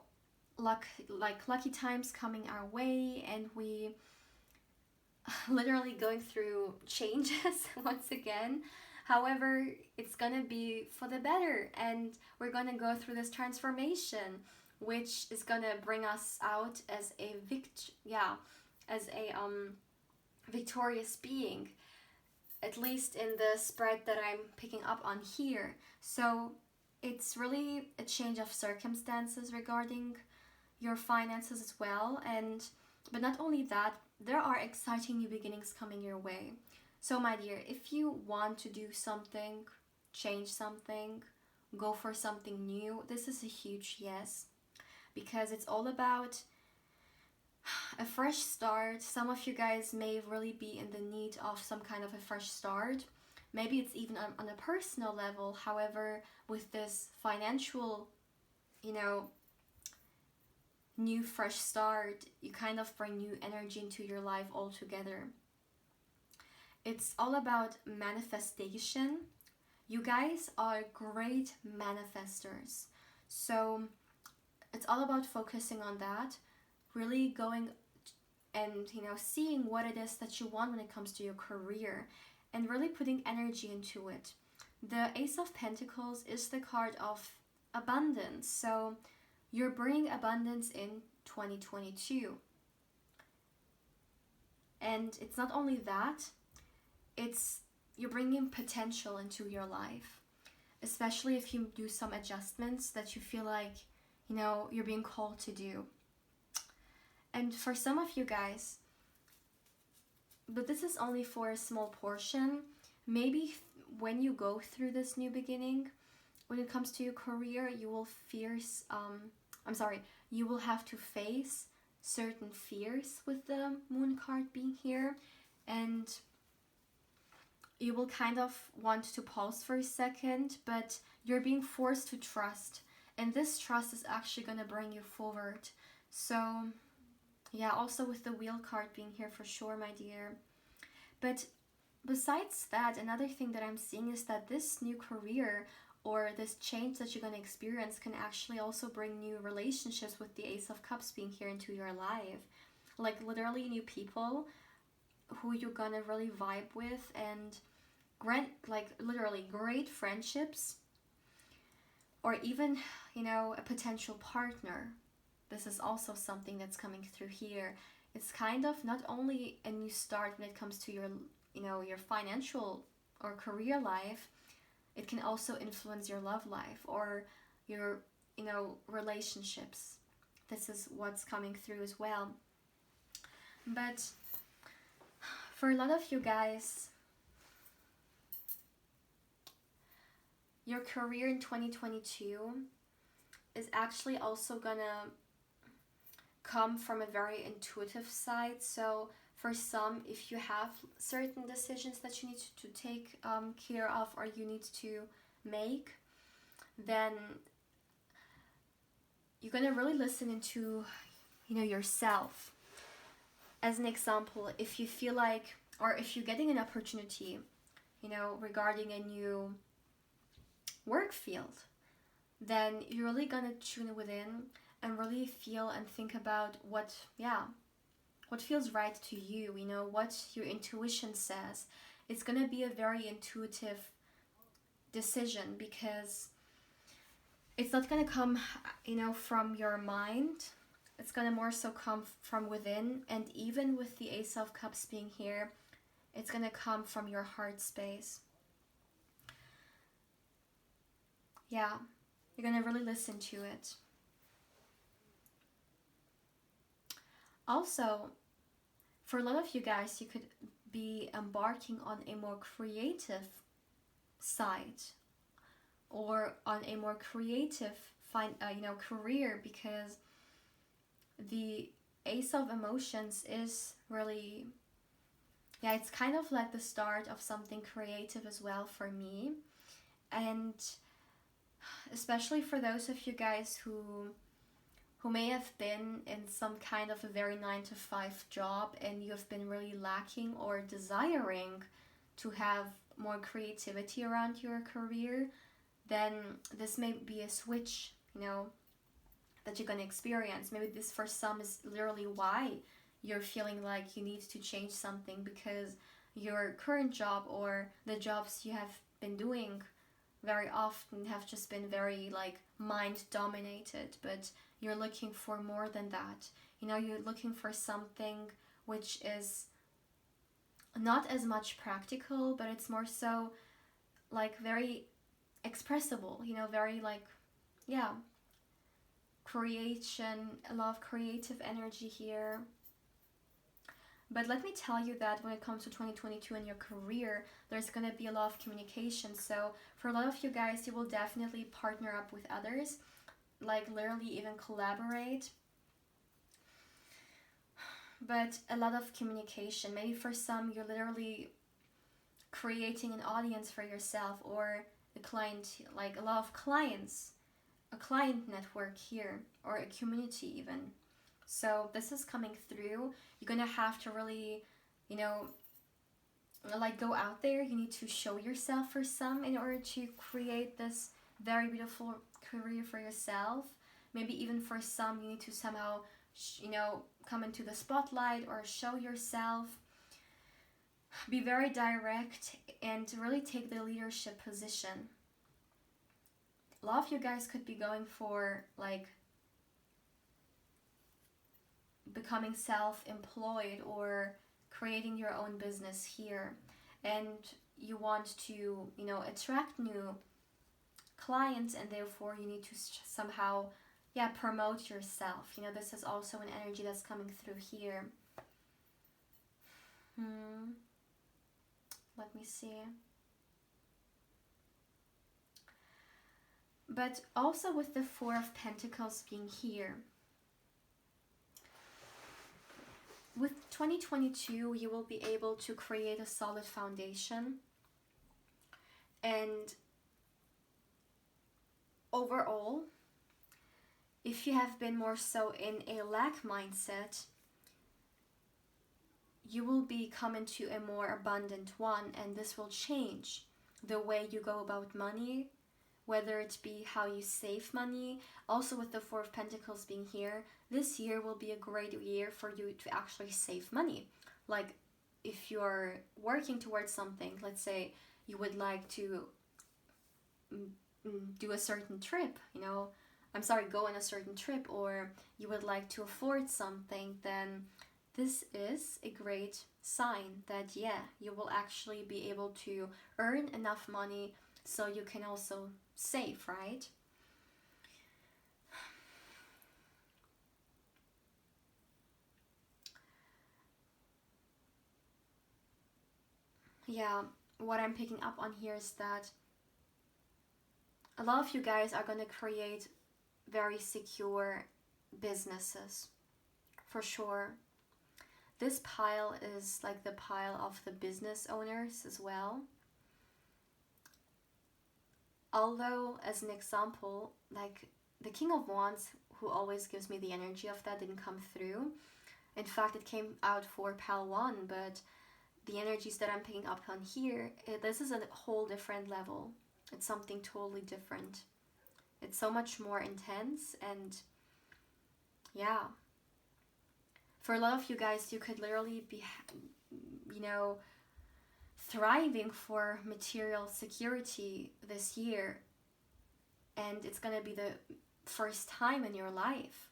[SPEAKER 1] luck, like lucky times coming our way, and we literally going through changes once again. However, it's gonna be for the better, and we're gonna go through this transformation, which is gonna bring us out as a as a victorious being, at least in the spread that I'm picking up on here. So it's really a change of circumstances regarding your finances as well. And but not only that, there are exciting new beginnings coming your way. So my dear, if you want to do something, change something, go for something new, this is a huge yes, because it's all about a fresh start. Some of you guys may really be in the need of some kind of a fresh start. Maybe it's even on a personal level. However, with this financial, new fresh start, you kind of bring new energy into your life altogether. It's all about manifestation. You guys are great manifestors. So it's all about focusing on that, really going and seeing what it is that you want when it comes to your career, and really putting energy into it. The Ace of Pentacles is the card of abundance, so you're bringing abundance in 2022. And it's not only that, it's you're bringing potential into your life, especially if you do some adjustments that you feel like you're being called to do. And for some of you guys, but this is only for a small portion, maybe when you go through this new beginning, when it comes to your career, you will you will have to face certain fears with the Moon card being here, and you will kind of want to pause for a second, but you're being forced to trust, and this trust is actually going to bring you forward. So yeah, also with the Wheel card being here for sure, my dear. But besides that, another thing that I'm seeing is that this new career or this change that you're going to experience can actually also bring new relationships, with the Ace of Cups being here into your life. Like literally new people who you're going to really vibe with, and literally great friendships, or even, a potential partner. This is also something that's coming through here. It's kind of not only a new start when it comes to your, your financial or career life, it can also influence your love life or your, relationships. This is what's coming through as well. But for a lot of you guys, your career in 2022 is actually also gonna come from a very intuitive side. So for some, if you have certain decisions that you need to take care of, or you need to make, then you're gonna really listen into yourself. As an example, if you feel like, or if you're getting an opportunity regarding a new work field, then you're really gonna tune within and really feel and think about what feels right to you, what your intuition says. It's gonna be a very intuitive decision, because it's not gonna come, from your mind. It's gonna more so come from within, and even with the Ace of Cups being here, it's gonna come from your heart space. Yeah, you're gonna really listen to it. Also, for a lot of you guys, you could be embarking on a more creative side, or on a more creative career, because the Ace of Emotions is really, it's kind of like the start of something creative as well for me. And especially for those of you guys who may have been in some kind of a very 9-to-5 job, and you have been really lacking or desiring to have more creativity around your career, then this may be a switch, that you're going to experience. Maybe this for some is literally why you're feeling like you need to change something because your current job or the jobs you have been doing very often have just been very like mind dominated, but you're looking for more than that. You're looking for something which is not as much practical, but it's more so like very expressible, very like, yeah, creation, a lot of creative energy here. But let me tell you that when it comes to 2022 and your career, there's going to be a lot of communication. So for a lot of you guys, you will definitely partner up with others, like literally even collaborate. But a lot of communication. Maybe for some, you're literally creating an audience for yourself or a client, like a lot of clients, a client network here, or a community even. So this is coming through. You're gonna have to really, like go out there. You need to show yourself for some in order to create this very beautiful career for yourself. Maybe even for some, you need to somehow, come into the spotlight or show yourself. Be very direct and really take the leadership position. A lot of you guys could be going for like becoming self-employed or creating your own business here, and you want to attract new clients, and therefore you need to somehow promote yourself. This is also an energy that's coming through here. Let me see. But also with the Four of Pentacles being here, with 2022, you will be able to create a solid foundation. And overall, if you have been more so in a lack mindset, you will become into a more abundant one, and this will change the way you go about money, whether it be how you save money. Also with the Four of Pentacles being here, this year will be a great year for you to actually save money. Like if you're working towards something, let's say you would like to do a certain trip, go on a certain trip, or you would like to afford something, then this is a great sign that you will actually be able to earn enough money so you can also save, right? What I'm picking up on here is that a lot of you guys are going to create very secure businesses, for sure. This pile is like the pile of the business owners as well. Although, as an example, like the King of Wands, who always gives me the energy of that, didn't come through. In fact, it came out for pile 1, but the energies that I'm picking up on here, this is a whole different level. It's something totally different. It's so much more intense, and for a lot of you guys, you could literally be, thriving for material security this year, and it's gonna be the first time in your life.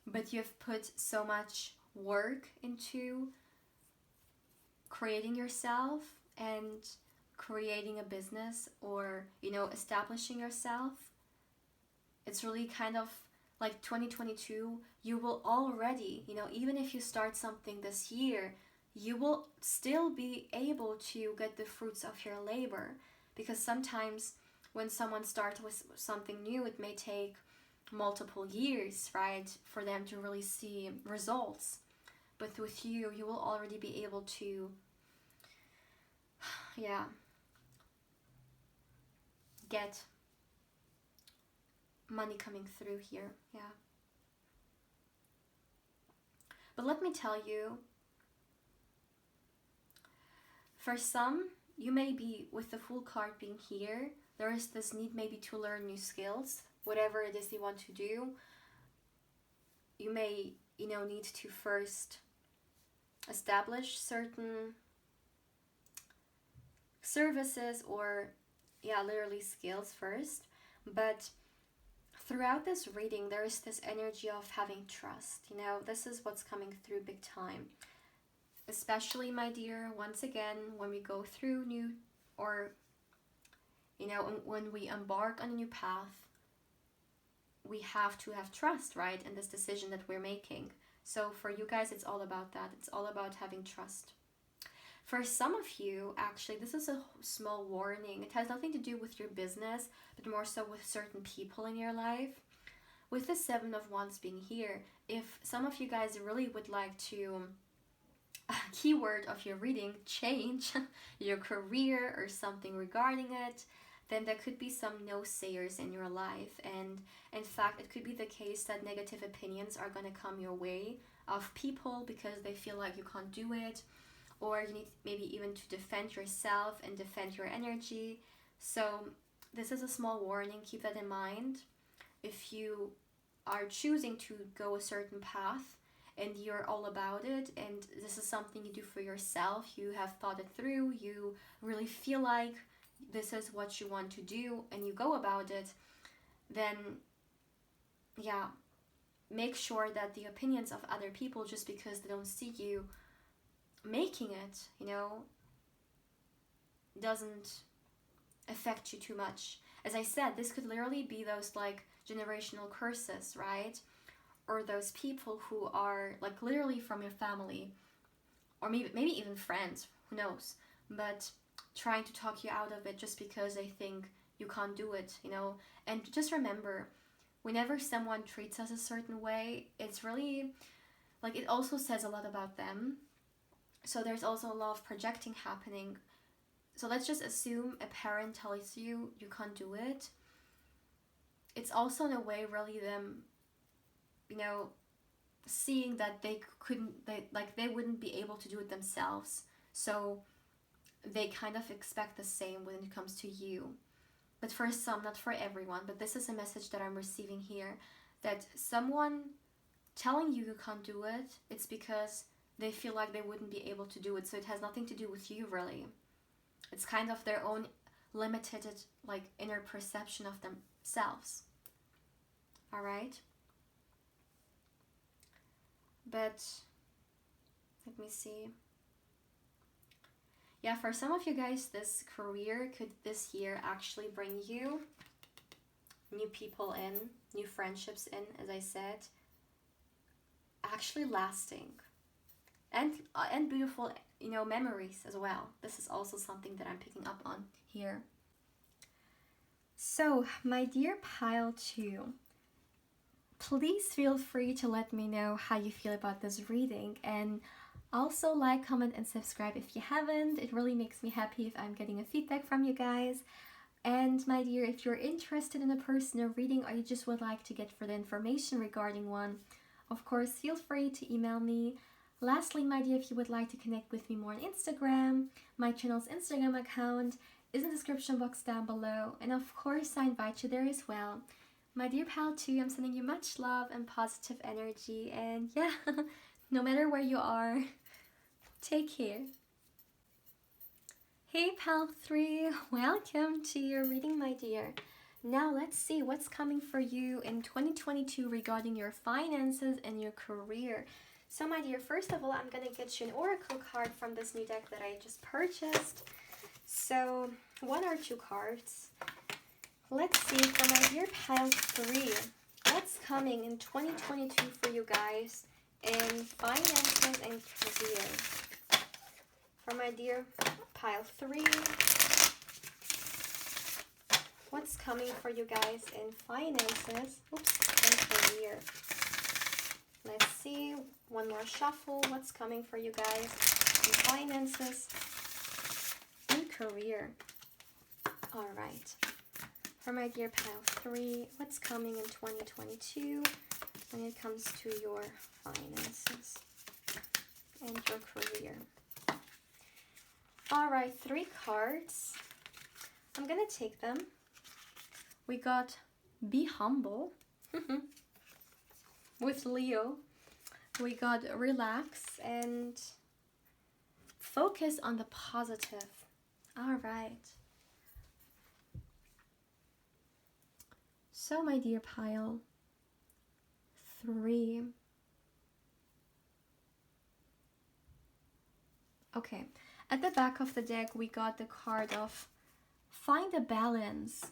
[SPEAKER 1] But you've put so much work into creating yourself and creating a business, or establishing yourself. It's really kind of like 2022, you will already, even if you start something this year, you will still be able to get the fruits of your labor. Because sometimes when someone starts with something new, it may take multiple years, right, for them to really see results. But with you, you will already be able to, get money coming through here, But let me tell you, for some, you may be, with the Fool card being here, there is this need maybe to learn new skills, whatever it is you want to do. You may, need to first establish certain services or literally skills first. But throughout this reading, there is this energy of having trust. This is what's coming through big time. Especially, my dear, once again, when we go through new, or when we embark on a new path, we have to have trust, right, in this decision that we're making. So for you guys, it's all about that. It's all about having trust. For some of you, actually, this is a small warning. It has nothing to do with your business, but more so with certain people in your life. With the 7 of Wands being here, if some of you guys really would like to, keyword of your reading, change your career or something regarding it, then there could be some no-sayers in your life. And in fact, it could be the case that negative opinions are going to come your way of people because they feel like you can't do it, or you need maybe even to defend yourself and defend your energy. So this is a small warning. Keep that in mind. If you are choosing to go a certain path and you're all about it, and this is something you do for yourself, you have thought it through, you really feel like this is what you want to do, and you go about it, then make sure that the opinions of other people, just because they don't see you making it, doesn't affect you too much. As I said, this could literally be those like generational curses, right? Or those people who are like literally from your family, or maybe even friends, who knows, but trying to talk you out of it just because they think you can't do it, And just remember, whenever someone treats us a certain way, it's really like, it also says a lot about them. So there's also a lot of projecting happening. So let's just assume a parent tells you you can't do it. It's also in a way really them, seeing that they wouldn't be able to do it themselves. So they kind of expect the same when it comes to you. But for some, not for everyone, but this is a message that I'm receiving here, that someone telling you you can't do it, it's because they feel like they wouldn't be able to do it. So it has nothing to do with you, really. It's kind of their own limited, like, inner perception of themselves. All right? But let me see. Yeah, for some of you guys, this career could this year actually bring you new people in, new friendships in, as I said, actually lasting, and beautiful, memories as well. This is also something that I'm picking up on here. So, my dear pile 2, please feel free to let me know how you feel about this reading, and also like, comment, and subscribe if you haven't. It really makes me happy if I'm getting a feedback from you guys. And my dear, if you're interested in a personal reading, or you just would like to get further information regarding one, of course, feel free to email me. Lastly, my dear, if you would like to connect with me more on Instagram, my channel's Instagram account is in the description box down below. And of course, I invite you there as well. My dear pal 2, I'm sending you much love and positive energy. And yeah, no matter where you are, take care. Hey pal 3, welcome to your reading, my dear. Now let's see what's coming for you in 2022 regarding your finances and your career. So my dear, first of all, I'm going to get you an oracle card from this new deck that I just purchased. So 1 or 2 cards. Let's see, for my dear pile 3, what's coming in 2022 for you guys in finances and career. For my dear pile 3, what's coming for you guys in finances and career. Let's see, 1 more shuffle. What's coming for you guys in finances and career. All right. For my dear pile 3, what's coming in 2022 when it comes to your finances and your career. All right, 3 cards. I'm gonna take them. We got Be Humble with Leo. we got relax and focus on the positive. All right. So, my dear pile 3. Okay, at the back of the deck, we got the card of find a balance.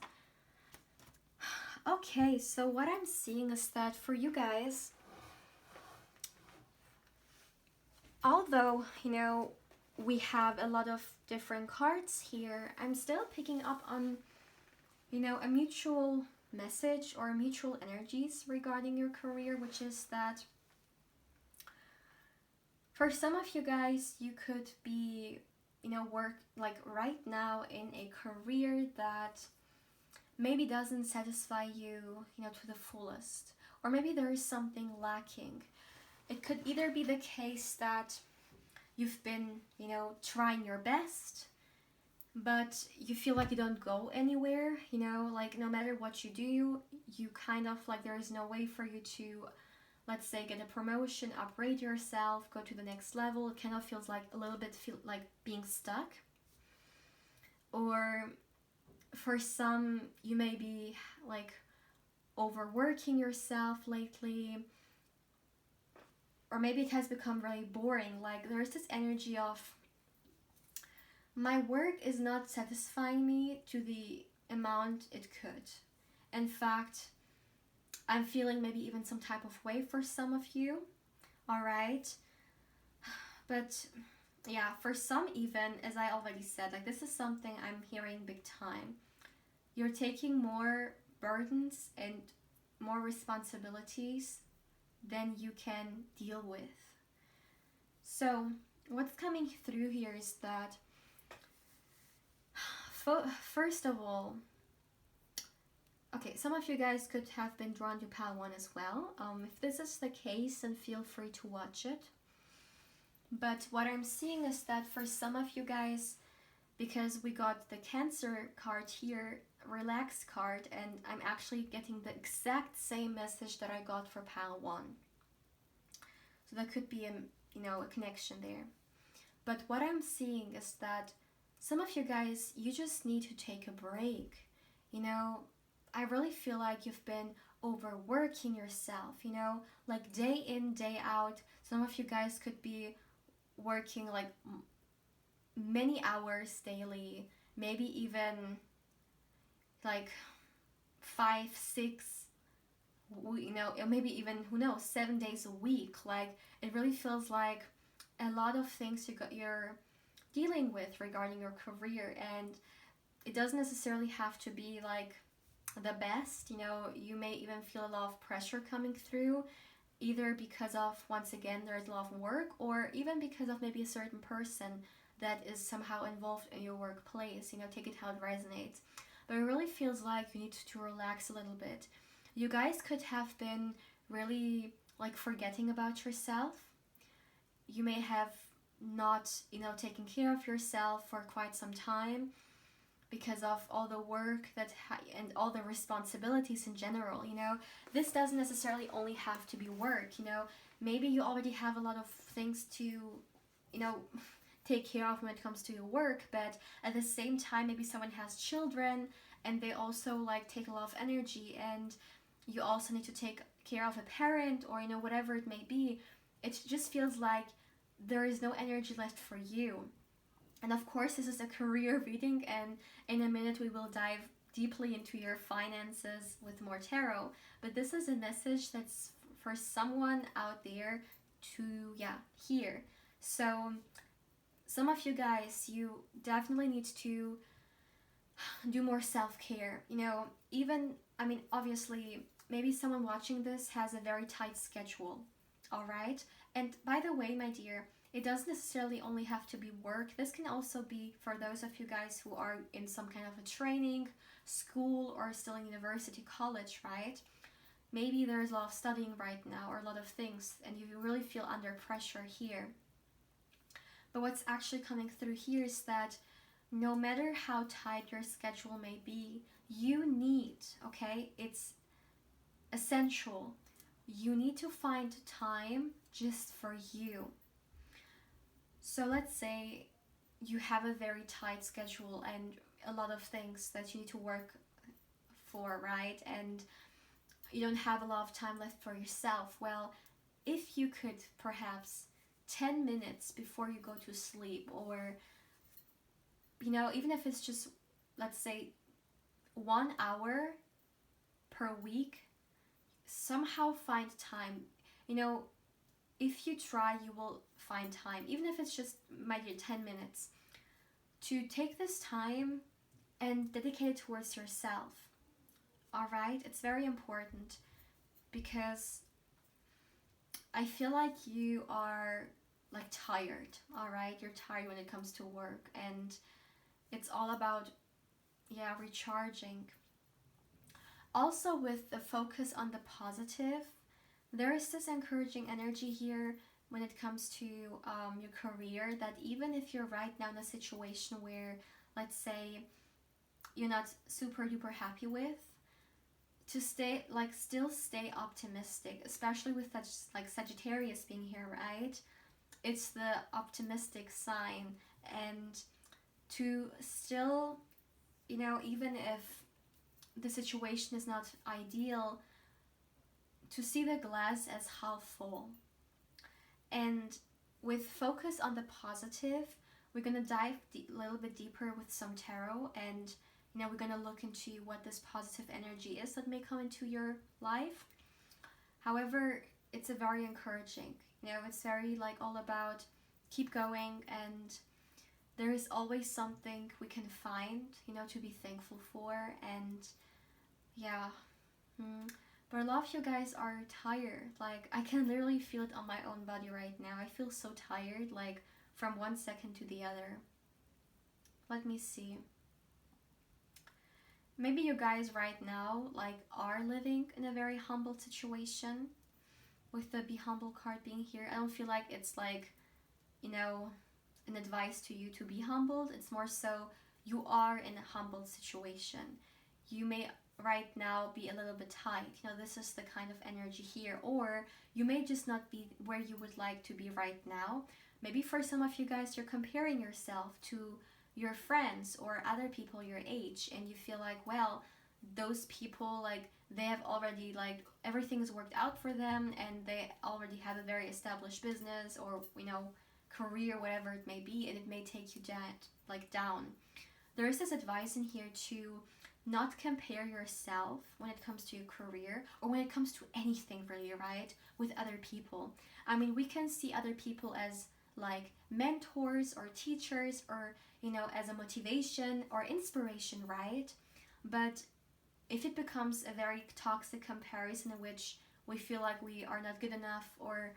[SPEAKER 1] Okay, so what I'm seeing is that for you guys, although, we have a lot of different cards here, I'm still picking up on, a mutual message or mutual energies regarding your career, which is that for some of you guys, you could be, work like right now in a career that maybe doesn't satisfy you, to the fullest. Or maybe there is something lacking. It could either be the case that you've been, trying your best, but you feel like you don't go anywhere, like no matter what you do, you kind of like there is no way for you to, let's say, get a promotion, upgrade yourself, go to the next level. It kind of feels like a little bit like being stuck. Or for some, you may be like overworking yourself lately, or maybe it has become really boring. Like there's this energy of my work is not satisfying me to the amount it could. In fact, I'm feeling maybe even some type of way for some of you. All right. But yeah, for some, even as I already said, like this is something I'm hearing big time. You're taking more burdens and more responsibilities than you can deal with. So what's coming through here is that first of all, okay, some of you guys could have been drawn to pile 1 as well. If this is the case, then feel free to watch it. But what I'm seeing is that for some of you guys, because we got the Cancer card here, Relax card, and I'm actually getting the exact same message that I got for pile 1. So that could be a connection there. But what I'm seeing is that some of you guys, you just need to take a break. I really feel like you've been overworking yourself, like day in, day out. Some of you guys could be working like many hours daily, maybe even like 5, 6, maybe even, who knows, 7 days a week. Like it really feels like a lot of things you're dealing with regarding your career, and it doesn't necessarily have to be like the best. You may even feel a lot of pressure coming through, either because of, once again, there's a lot of work, or even because of maybe a certain person that is somehow involved in your workplace. Take it how it resonates. But it really feels like you need to relax a little bit. You guys could have been really like forgetting about yourself. You may have not, taken care of yourself for quite some time because of all the work and all the responsibilities in general. This doesn't necessarily only have to be work. Maybe you already have a lot of things to, take care of when it comes to your work, but at the same time, maybe someone has children and they also like take a lot of energy, and you also need to take care of a parent, or whatever it may be. It just feels like there is no energy left for you. And of course, this is a career reading, and in a minute we will dive deeply into your finances with more tarot. But this is a message that's for someone out there to hear. So some of you guys, you definitely need to do more self-care. Even, obviously, maybe someone watching this has a very tight schedule. All right. And by the way, my dear, it doesn't necessarily only have to be work. This can also be for those of you guys who are in some kind of a training, school, or still in university, college, right? Maybe there's a lot of studying right now, or a lot of things, and you really feel under pressure here. But what's actually coming through here is that no matter how tight your schedule may be, you need, okay, it's essential. you need to find time just for you. So let's say you have a very tight schedule and a lot of things that you need to work for, right? And you don't have a lot of time left for yourself. Well, if you could perhaps 10 minutes before you go to sleep, or even if it's just, let's say, 1 hour per week, somehow find time. If you try, you will find time, even if it's just maybe 10 minutes, to take this time and dedicate it towards yourself. All right? It's very important, because I feel like you are like tired. All right? You're tired when it comes to work, and it's all about recharging. Also, with the focus on the positive, there is this encouraging energy here when it comes to your career, that even if you're right now in a situation where, let's say, you're not super duper happy with, to still stay optimistic, especially with that, like, Sagittarius being here, right? It's the optimistic sign, and to still, even if the situation is not ideal, to see the glass as half full. And with focus on the positive, we're going to dive a little bit deeper with some tarot, and we're going to look into what this positive energy is that may come into your life. However, it's a very encouraging, it's very all about keep going, and there is always something we can find, to be thankful for. And but a lot of you guys are tired. I can literally feel it on my own body right now. I feel so tired, from one second to the other. Let me see. Maybe you guys right now, are living in a very humble situation, with the Be Humble card being here. I don't feel like it's an advice to you to be humbled. It's more so you are in a humble situation. You may right now be a little bit tight. This is the kind of energy here. Or you may just not be where you would like to be right now. Maybe for some of you guys, you're comparing yourself to your friends or other people your age, and you feel like, well, those people, they have already, everything's worked out for them, and they already have a very established business or, career, whatever it may be, and it may take you down. There is this advice in here to not compare yourself when it comes to your career, or when it comes to anything really, right, with other people. I mean, we can see other people as mentors or teachers, or as a motivation or inspiration, right? But if it becomes a very toxic comparison in which we feel like we are not good enough, or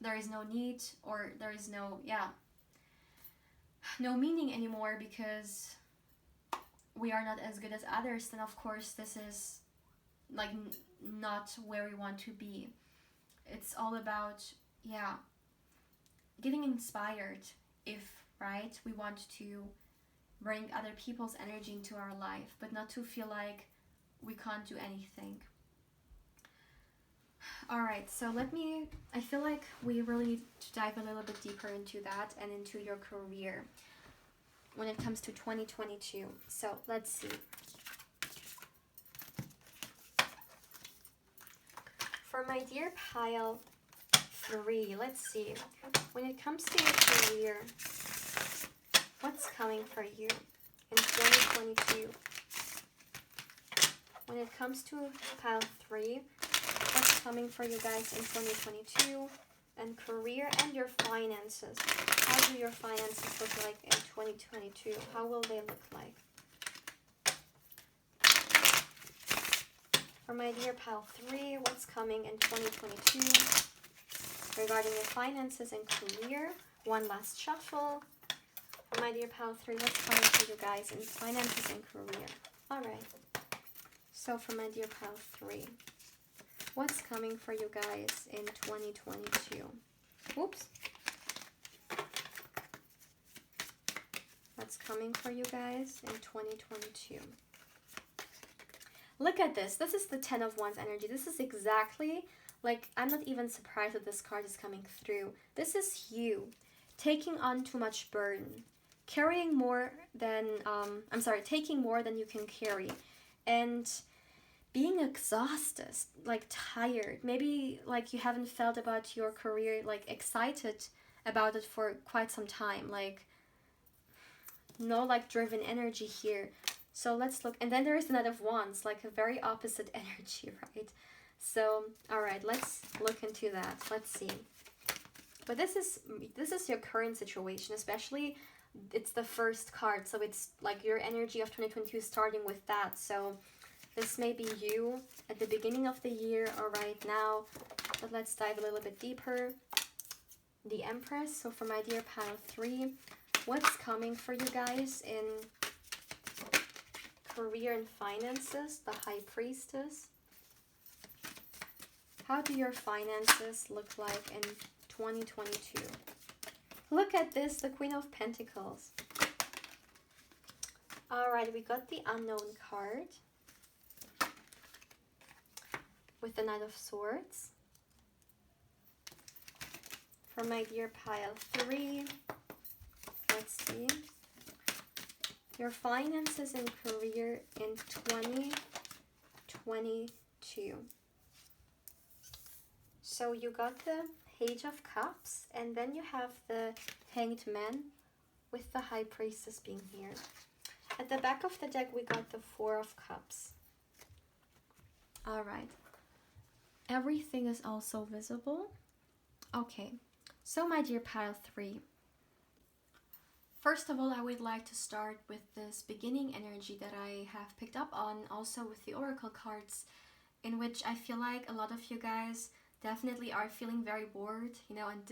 [SPEAKER 1] there is no need, or there is no meaning anymore because we are not as good as others, then of course this is not where we want to be. It's all about getting inspired, if we want to bring other people's energy into our life, but not to feel like we can't do anything. Alright, so I feel like we really need to dive a little bit deeper into that and into your career when it comes to 2022. So let's see. For my dear pile 3, let's see. When it comes to your career, what's coming for you in 2022? When it comes to pile 3, what's coming for you guys in 2022? And career and your finances. How do your finances look like in 2022? How will they look like? For my dear pile 3, what's coming in 2022 regarding your finances and career? One last shuffle. For my dear pile 3, what's coming for you guys in finances and career? Alright. So for my dear pile 3, what's coming for you guys in 2022? Oops. What's coming for you guys in 2022? Look at this. This is the 10 of Wands energy. This is exactly, like, I'm not even surprised that this card is coming through. This is you taking on too much burden, carrying more than, taking more than you can carry, and being exhausted, like tired. Maybe like you haven't felt about your career, like excited about it for quite some time, like no like driven energy here. So let's look. And then there is the Knight of Wands, like a very opposite energy, right? So all right, let's look into that. Let's see. But this is your current situation, especially it's the first card, so it's like your energy of 2022 starting with that. So this may be you at the beginning of the year or right now, but let's dive a little bit deeper. The Empress. So for my dear pile 3, what's coming for you guys in career and finances? The High Priestess. How do your finances look like in 2022? Look at this, the Queen of Pentacles. Alright, we got the Unknown card with the Knight of Swords. For my dear pile 3, let's see. Your finances and career in 2022. So you got the Page of Cups, and then you have the Hanged Man with the High Priestess being here. At the back of the deck, we got the Four of Cups. Alright. Everything is also visible. Okay. So my dear pile 3. First of all, I would like to start with this beginning energy that I have picked up on, also with the Oracle cards, in which I feel like a lot of you guys definitely are feeling very bored, you know, and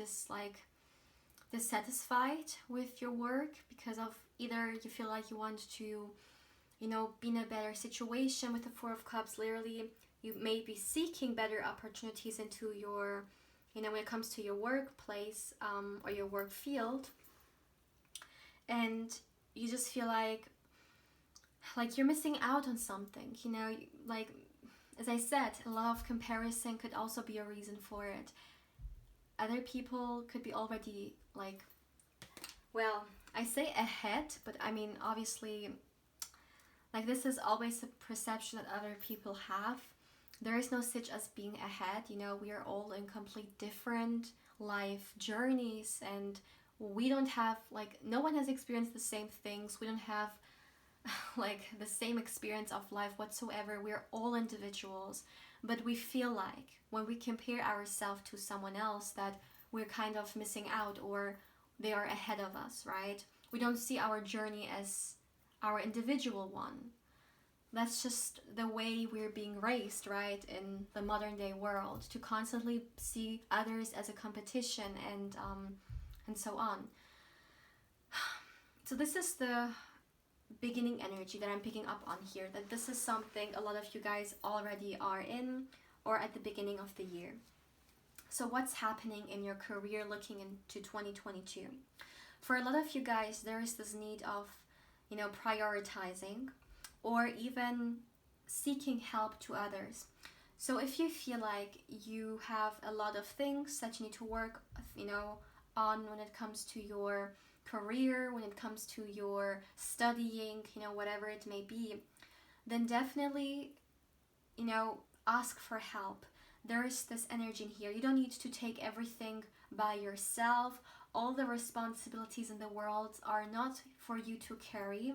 [SPEAKER 1] dissatisfied with your work because of either you feel like you want to, you know, be in a better situation with the Four of Cups. Literally, you may be seeking better opportunities into your, you know, when it comes to your workplace or your work field. And you just feel like you're missing out on something, you know, like, as I said, a lot of comparison could also be a reason for it. Other people could be already like, well, I say ahead, but I mean, obviously, like, this is always a perception that other people have. There is no such as being ahead, you know, we are all in complete different life journeys, and we don't have, like, no one has experienced the same things. We don't have like the same experience of life whatsoever. We're all individuals, but we feel like when we compare ourselves to someone else that we're kind of missing out or they are ahead of us, right? We don't see our journey as our individual one. That's just the way we're being raised, right, in the modern day world, to constantly see others as a competition and so on. So this is the beginning energy that I'm picking up on here, that this is something a lot of you guys already are in or at the beginning of the year. So what's happening in your career looking into 2022? For a lot of you guys, there is this need of, you know, prioritizing or even seeking help to others. So if you feel like you have a lot of things that you need to work, you know, on when it comes to your career, when it comes to your studying, you know, whatever it may be, then definitely, you know, ask for help. There is this energy in here. You don't need to take everything by yourself. All the responsibilities in the world are not for you to carry.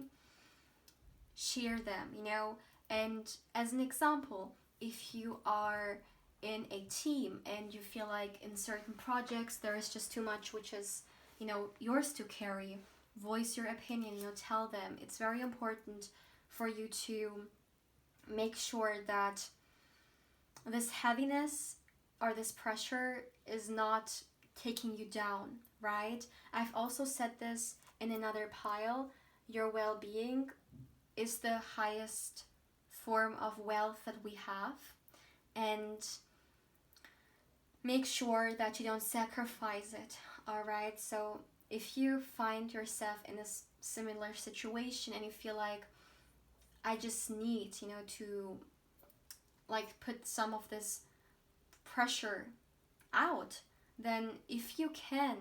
[SPEAKER 1] Share them, you know. And as an example, if you are in a team and you feel like in certain projects there is just too much which is, you know, yours to carry, voice your opinion, you know, tell them. It's very important for you to make sure that this heaviness or this pressure is not taking you down, right? I've also said this in another pile. Your well-being is the highest form of wealth that we have, and make sure that you don't sacrifice it. All right, so if you find yourself in a similar situation and you feel like, I just need, you know, to like put some of this pressure out, then if you can,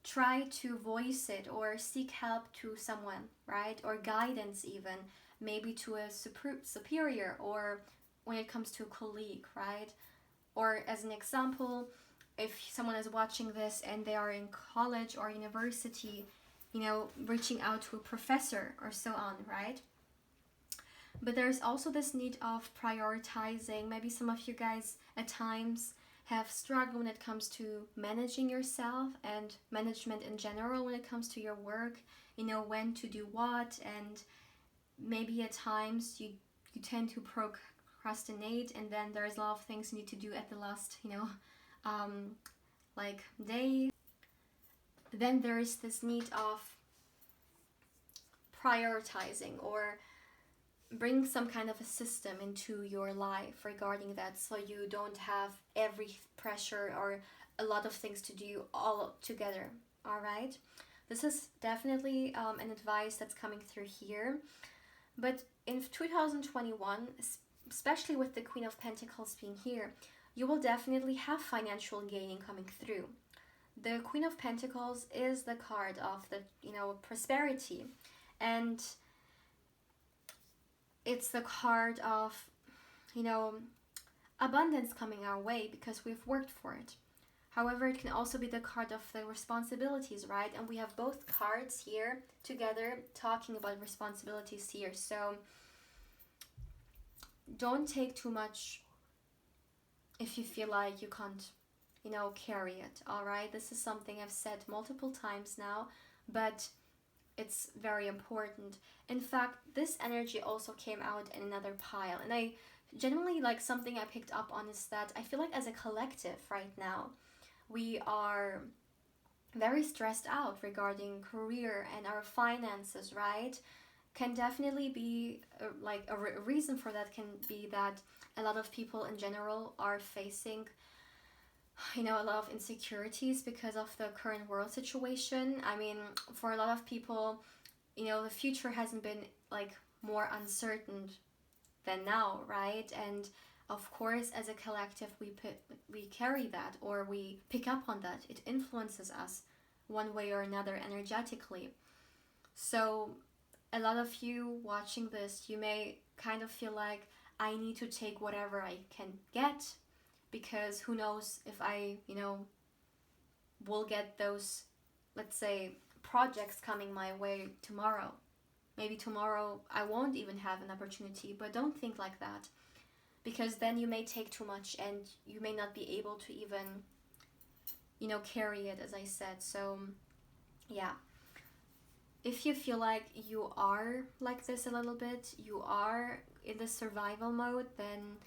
[SPEAKER 1] try to voice it or seek help to someone, right? Or guidance even, maybe to a superior, or when it comes to a colleague, right? Or as an example, if someone is watching this and they are in college or university, reaching out to a professor or so on, right? But there's also this need of prioritizing. Maybe some of you guys at times have struggled when it comes to managing yourself and management in general when it comes to your work, when to do what, and maybe at times you tend to procrastinate, and then there's a lot of things you need to do at the last, like day. Then there's this need of prioritizing or bring some kind of a system into your life regarding that, so you don't have every pressure or a lot of things to do all together. All right, this is definitely an advice that's coming through here. But in 2021, especially with the Queen of Pentacles being here, you will definitely have financial gaining coming through. The Queen of Pentacles is the card of the prosperity, and it's the card of abundance coming our way because we've worked for it. However, it can also be the card of the responsibilities, right? And we have both cards here together talking about responsibilities here. So don't take too much if you feel like you can't, carry it, all right? This is something I've said multiple times now, but it's very important. In fact, this energy also came out in another pile. And I genuinely, something I picked up on is that I feel like as a collective right now, we are very stressed out regarding career and our finances, right? Can definitely be a reason for that can be that a lot of people in general are facing a lot of insecurities because of the current world situation. I mean, for a lot of people, the future hasn't been more uncertain than now, right? And of course, as a collective, we carry that, or we pick up on that. It influences us one way or another energetically. So a lot of you watching this, you may kind of feel like, I need to take whatever I can get, because who knows if I, will get those, let's say, projects coming my way tomorrow. Maybe tomorrow I won't even have an opportunity, but don't think like that, because then you may take too much and you may not be able to even, carry it, as I said. So, yeah. If you feel like you are like this a little bit, you are in the survival mode, then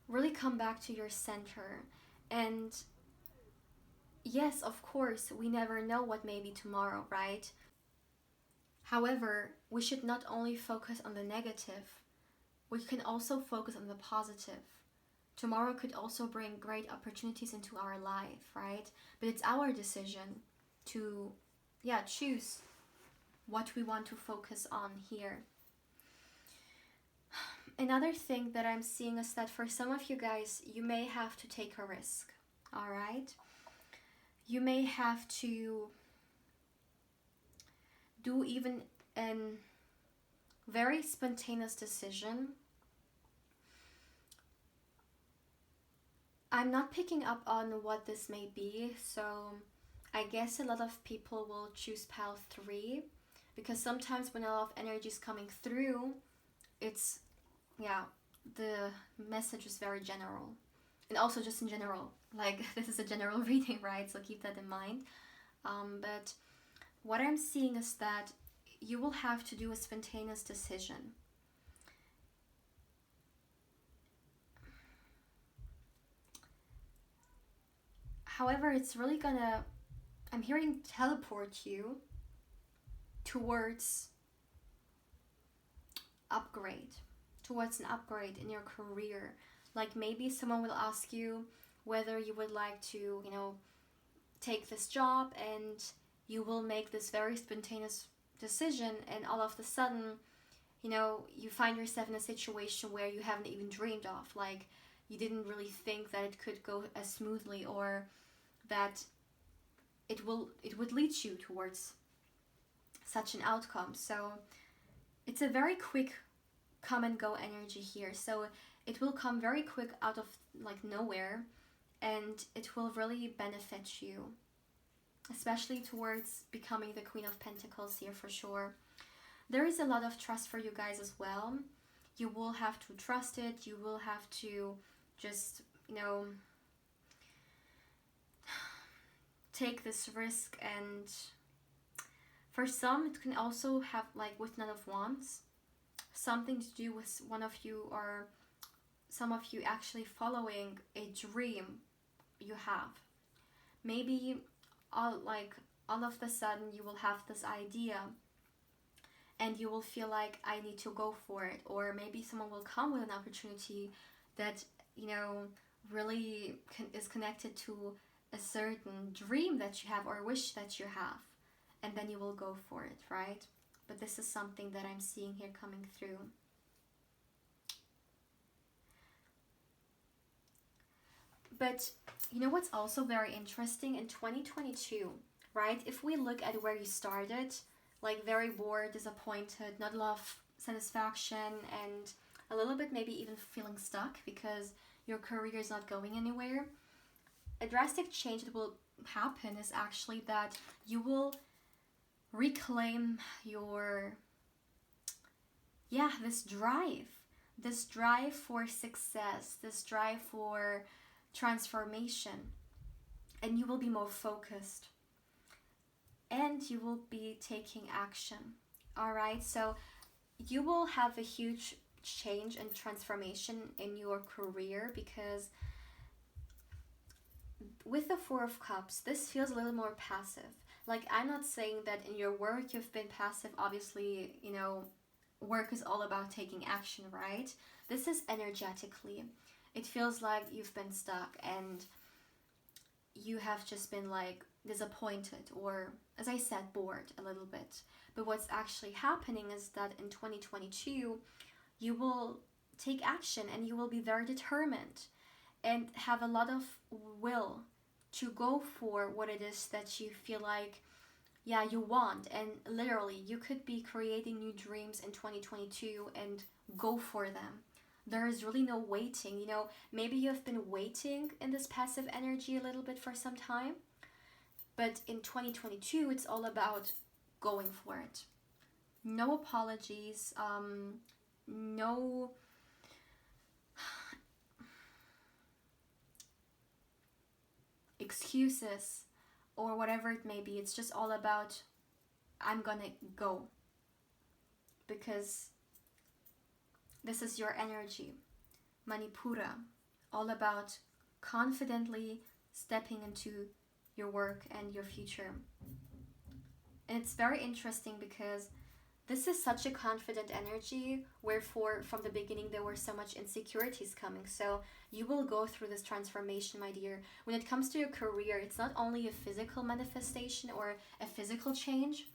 [SPEAKER 1] really come back to your center. And yes, of course, we never know what may be tomorrow, right? However, we should not only focus on the negative, we can also focus on the positive. Tomorrow could also bring great opportunities into our life, right? But it's our decision to, choose what we want to focus on here. Another thing that I'm seeing is that for some of you guys, you may have to take a risk, all right? You may have to do even a very spontaneous decision. I'm not picking up on what this may be, so I guess a lot of people will choose pile 3, because sometimes when a lot of energy is coming through, it's, the message is very general. And also just in general, this is a general reading, right? So keep that in mind. But what I'm seeing is that you will have to do a spontaneous decision. However, it's really gonna, I'm hearing, teleport you towards an upgrade in your career. Like maybe someone will ask you whether you would like to, take this job, and you will make this very spontaneous decision, and all of a sudden you know, you find yourself in a situation where you haven't even dreamed of, like you didn't really think that it could go as smoothly, or that it would lead you towards such an outcome. So it's a very quick come and go energy here. So it will come very quick out of like nowhere, and it will really benefit you, especially towards becoming the Queen of Pentacles here for sure. There is a lot of trust for you guys as well. You will have to trust it. You will have to just, you know, take this risk. And for some, it can also have, like with Nine of Wands, something to do with one of you, or some of you actually following a dream you have. Maybe all of the sudden you will have this idea and you will feel like, I need to go for it. Or maybe someone will come with an opportunity that, you know, really is connected to a certain dream that you have or wish that you have, and then you will go for it, right? But this is something that I'm seeing here coming through. But you know what's also very interesting in 2022, right? If we look at where you started, like very bored, disappointed, not a lot of satisfaction, and a little bit maybe even feeling stuck because your career is not going anywhere, a drastic change that will happen is actually that you will reclaim your, this drive for success, this drive for transformation, and you will be more focused, and you will be taking action. All right, so you will have a huge change and transformation in your career, because with the Four of Cups, this feels a little more passive. Like, I'm not saying that in your work you've been passive. Obviously, you know, work is all about taking action, right? This is energetically. It feels like you've been stuck and you have just been like disappointed, or, as I said, bored a little bit. But what's actually happening is that in 2022, you will take action and you will be very determined and have a lot of will to go for what it is that you feel like, you want. And literally, you could be creating new dreams in 2022 and go for them. There is really no waiting. You know, maybe you've been waiting in this passive energy a little bit for some time, but in 2022, it's all about going for it. No apologies, no excuses, or whatever it may be. It's just all about, I'm gonna go, because this is your energy, Manipura, all about confidently stepping into your work and your future. And it's very interesting because this is such a confident energy, wherefore from the beginning there were so much insecurities coming. So you will go through this transformation, my dear. When it comes to your career, it's not only a physical manifestation or a physical change.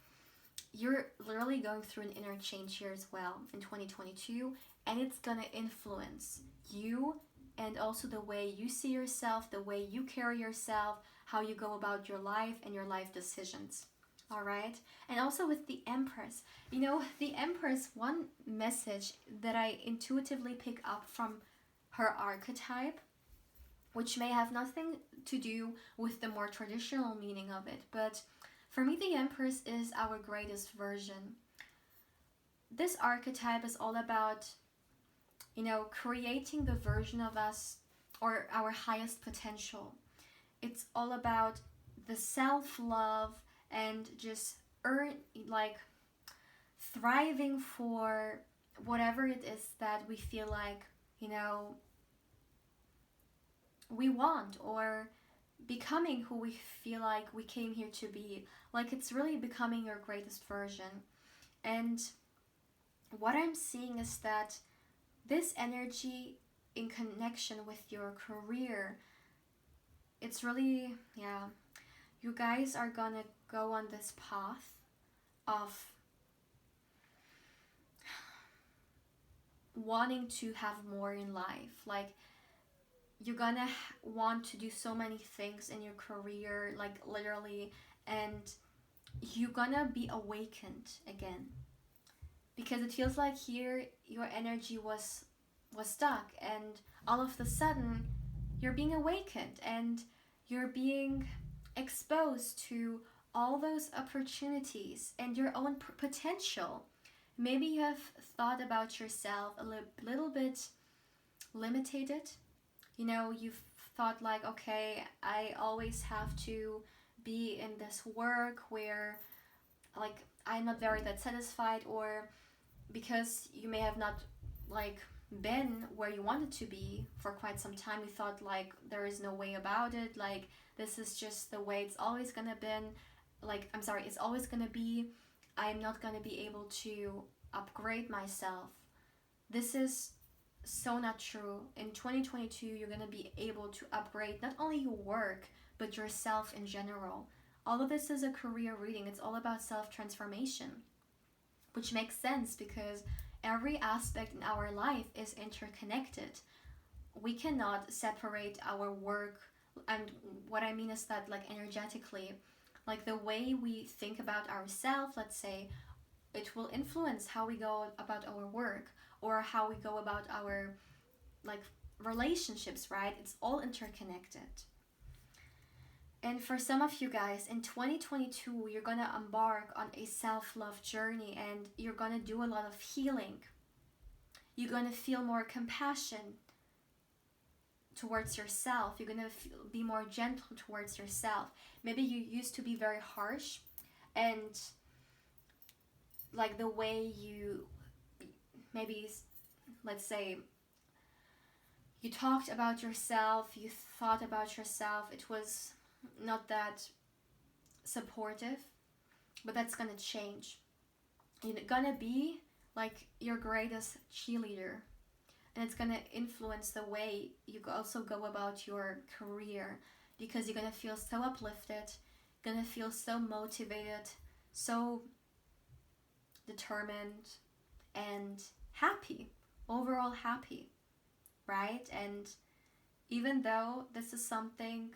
[SPEAKER 1] You're literally going through an inner change here as well in 2022, and it's gonna influence you, and also the way you see yourself, the way you carry yourself, how you go about your life and your life decisions. All right. And also with the Empress, you know, the Empress, one message that I intuitively pick up from her archetype, which may have nothing to do with the more traditional meaning of it, but for me, the Empress is our greatest version. This archetype is all about, you know, creating the version of us, or our highest potential. It's all about the self-love and just thriving for whatever it is that we feel like, you know, we want, or becoming who we feel like we came here to be. Like, it's really becoming your greatest version. And what I'm seeing is that this energy in connection with your career, it's really, you guys are gonna go on this path of wanting to have more in life. Like, you're gonna want to do so many things in your career, like literally, and you're gonna be awakened again, because it feels like here your energy was stuck, and all of a sudden you're being awakened and you're being exposed to all those opportunities and your own potential. Maybe you have thought about yourself a little bit limited. You know, you've thought like, okay, I always have to be in this work where like I'm not very that satisfied, or because you may have not like been where you wanted to be for quite some time, you thought like there is no way about it, like this is just the way it's always gonna been, like I'm sorry, it's always gonna be, I'm not gonna be able to upgrade myself. This is so not true. In 2022 you're gonna be able to upgrade not only your work but yourself in general. All of this is a career reading, it's all about self-transformation, which makes sense because every aspect in our life is interconnected. We cannot separate our work, and what I mean is that, like, energetically, like the way we think about ourselves, let's say, it will influence how we go about our work or how we go about our like relationships, right? It's all interconnected. And for some of you guys, in 2022, you're gonna embark on a self-love journey and you're gonna do a lot of healing. You're gonna feel more compassion towards yourself. You're gonna be more gentle towards yourself. Maybe you used to be very harsh, and like the way you, maybe, let's say, you talked about yourself, you thought about yourself, it was not that supportive, but that's gonna change. You're gonna be like your greatest cheerleader, and it's gonna influence the way you also go about your career, because you're gonna feel so uplifted, gonna feel so motivated, so determined, and happy, overall happy, right? And even though this is something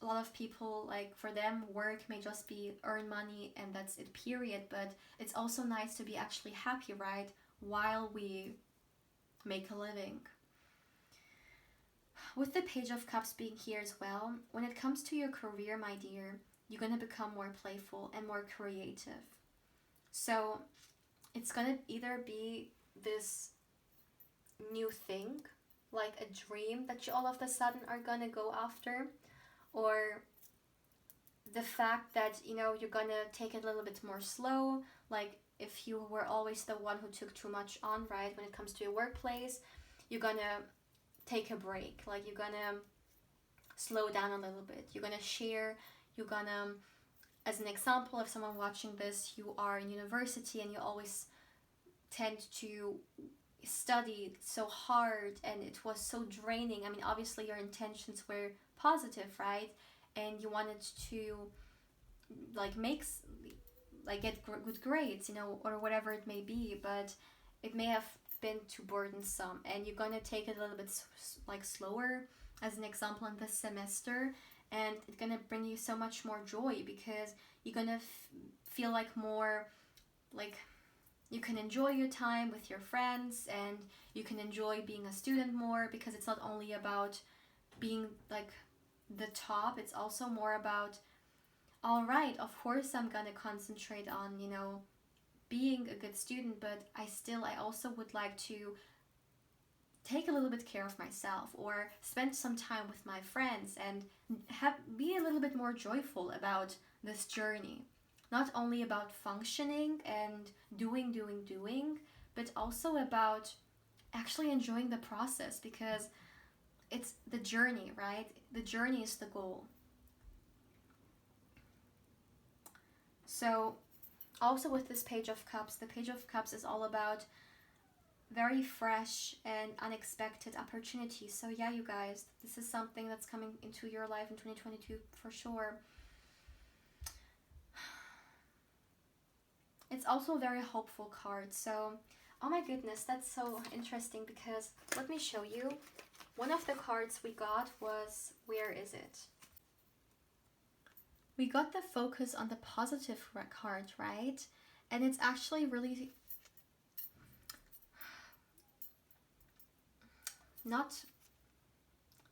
[SPEAKER 1] a lot of people, like, for them work may just be earn money and that's it, period, but it's also nice to be actually happy, right, while we make a living. With the Page of Cups being here as well, when it comes to your career, my dear, you're gonna become more playful and more creative. So it's gonna either be this new thing, like a dream that you all of a sudden are gonna go after, or the fact that, you know, you're gonna take it a little bit more slow. Like, if you were always the one who took too much on, right, when it comes to your workplace, you're gonna take a break. Like, you're gonna slow down a little bit. You're gonna share. You're gonna, as an example, if someone watching this, you are in university and you always tend to study so hard and it was so draining. I mean, obviously your intentions were positive, right? And you wanted to like get good grades, you know, or whatever it may be, but it may have been too burdensome, and you're gonna take it a little bit like slower, as an example, in this semester, and it's gonna bring you so much more joy, because you're gonna feel like more like you can enjoy your time with your friends, and you can enjoy being a student more, because it's not only about being like the top, it's also more about, all right, of course I'm gonna concentrate on, you know, being a good student, but I also would like to take a little bit care of myself, or spend some time with my friends, and be a little bit more joyful about this journey. Not only about functioning and doing, but also about actually enjoying the process, because it's the journey, right? The journey is the goal. So also with this Page of Cups, the Page of Cups is all about very fresh and unexpected opportunities. So yeah, you guys, this is something that's coming into your life in 2022 for sure. It's also a very hopeful card. So Oh my goodness, that's so interesting because let me show you. One of the cards we got was, where is it? We got the focus on the positive card, right? And it's actually really not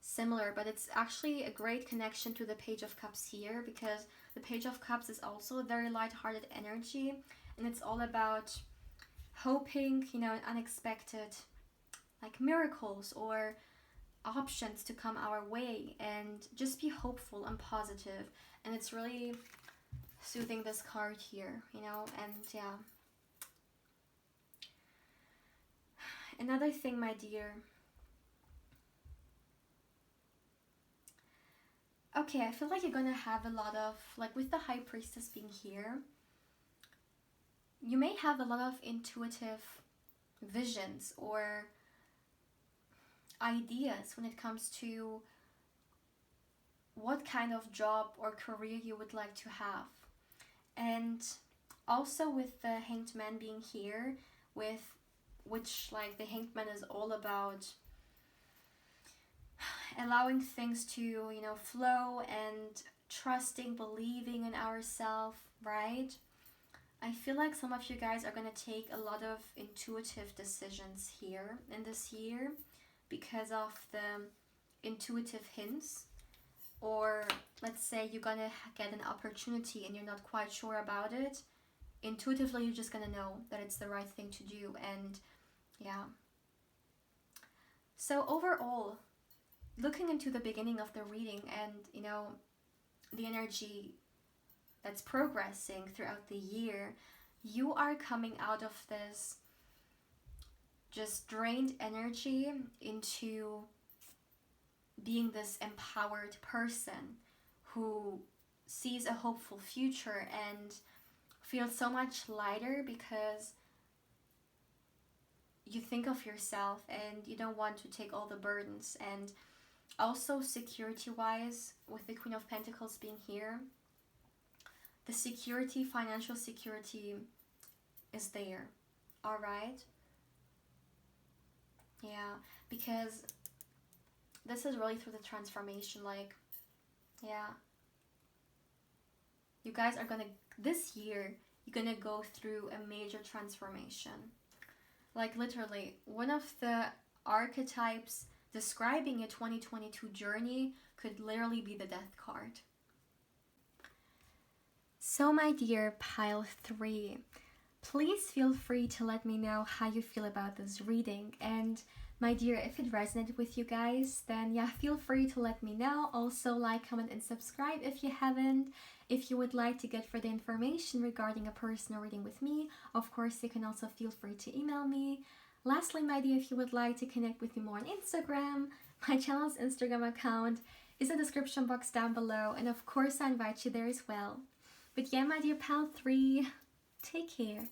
[SPEAKER 1] similar, but it's actually a great connection to the Page of Cups here, because the Page of Cups is also a very light-hearted energy, and it's all about hoping, you know, unexpected like miracles or options to come our way, and just be hopeful and positive. And it's really soothing, this card here, you know. And yeah, another thing, my dear. Okay, I feel like you're gonna have a lot of, like with the High Priestess being here, you may have a lot of intuitive visions or ideas when it comes to what kind of job or career you would like to have. And also with the Hanged Man being here, with which, like, the Hanged Man is all about allowing things to, you know, flow and trusting, believing in ourselves, right? I feel like some of you guys are going to take a lot of intuitive decisions here in this year because of the intuitive hints. Or let's say you're going to get an opportunity and you're not quite sure about it. Intuitively, you're just going to know that it's the right thing to do. And yeah. So overall, looking into the beginning of the reading and, you know, the energy that's progressing throughout the year, you are coming out of this just drained energy into being this empowered person who sees a hopeful future and feels so much lighter because you think of yourself and you don't want to take all the burdens. And also security-wise, with the Queen of Pentacles being here, the security, financial security is there, all right? Yeah, because this is really through the transformation, like, yeah. You guys are gonna, this year, you're gonna go through a major transformation. Like literally, one of the archetypes describing a 2022 journey could literally be the Death card. So my dear pile 3, please feel free to let me know how you feel about this reading. And my dear, if it resonated with you guys, then yeah, feel free to let me know. Also like, comment, and subscribe if you haven't. If you would like to get further information regarding a personal reading with me, of course, you can also feel free to email me. Lastly, my dear, if you would like to connect with me more on Instagram, my channel's Instagram account is in the description box down below. And of course, I invite you there as well. But yeah, my dear pal 3, take care.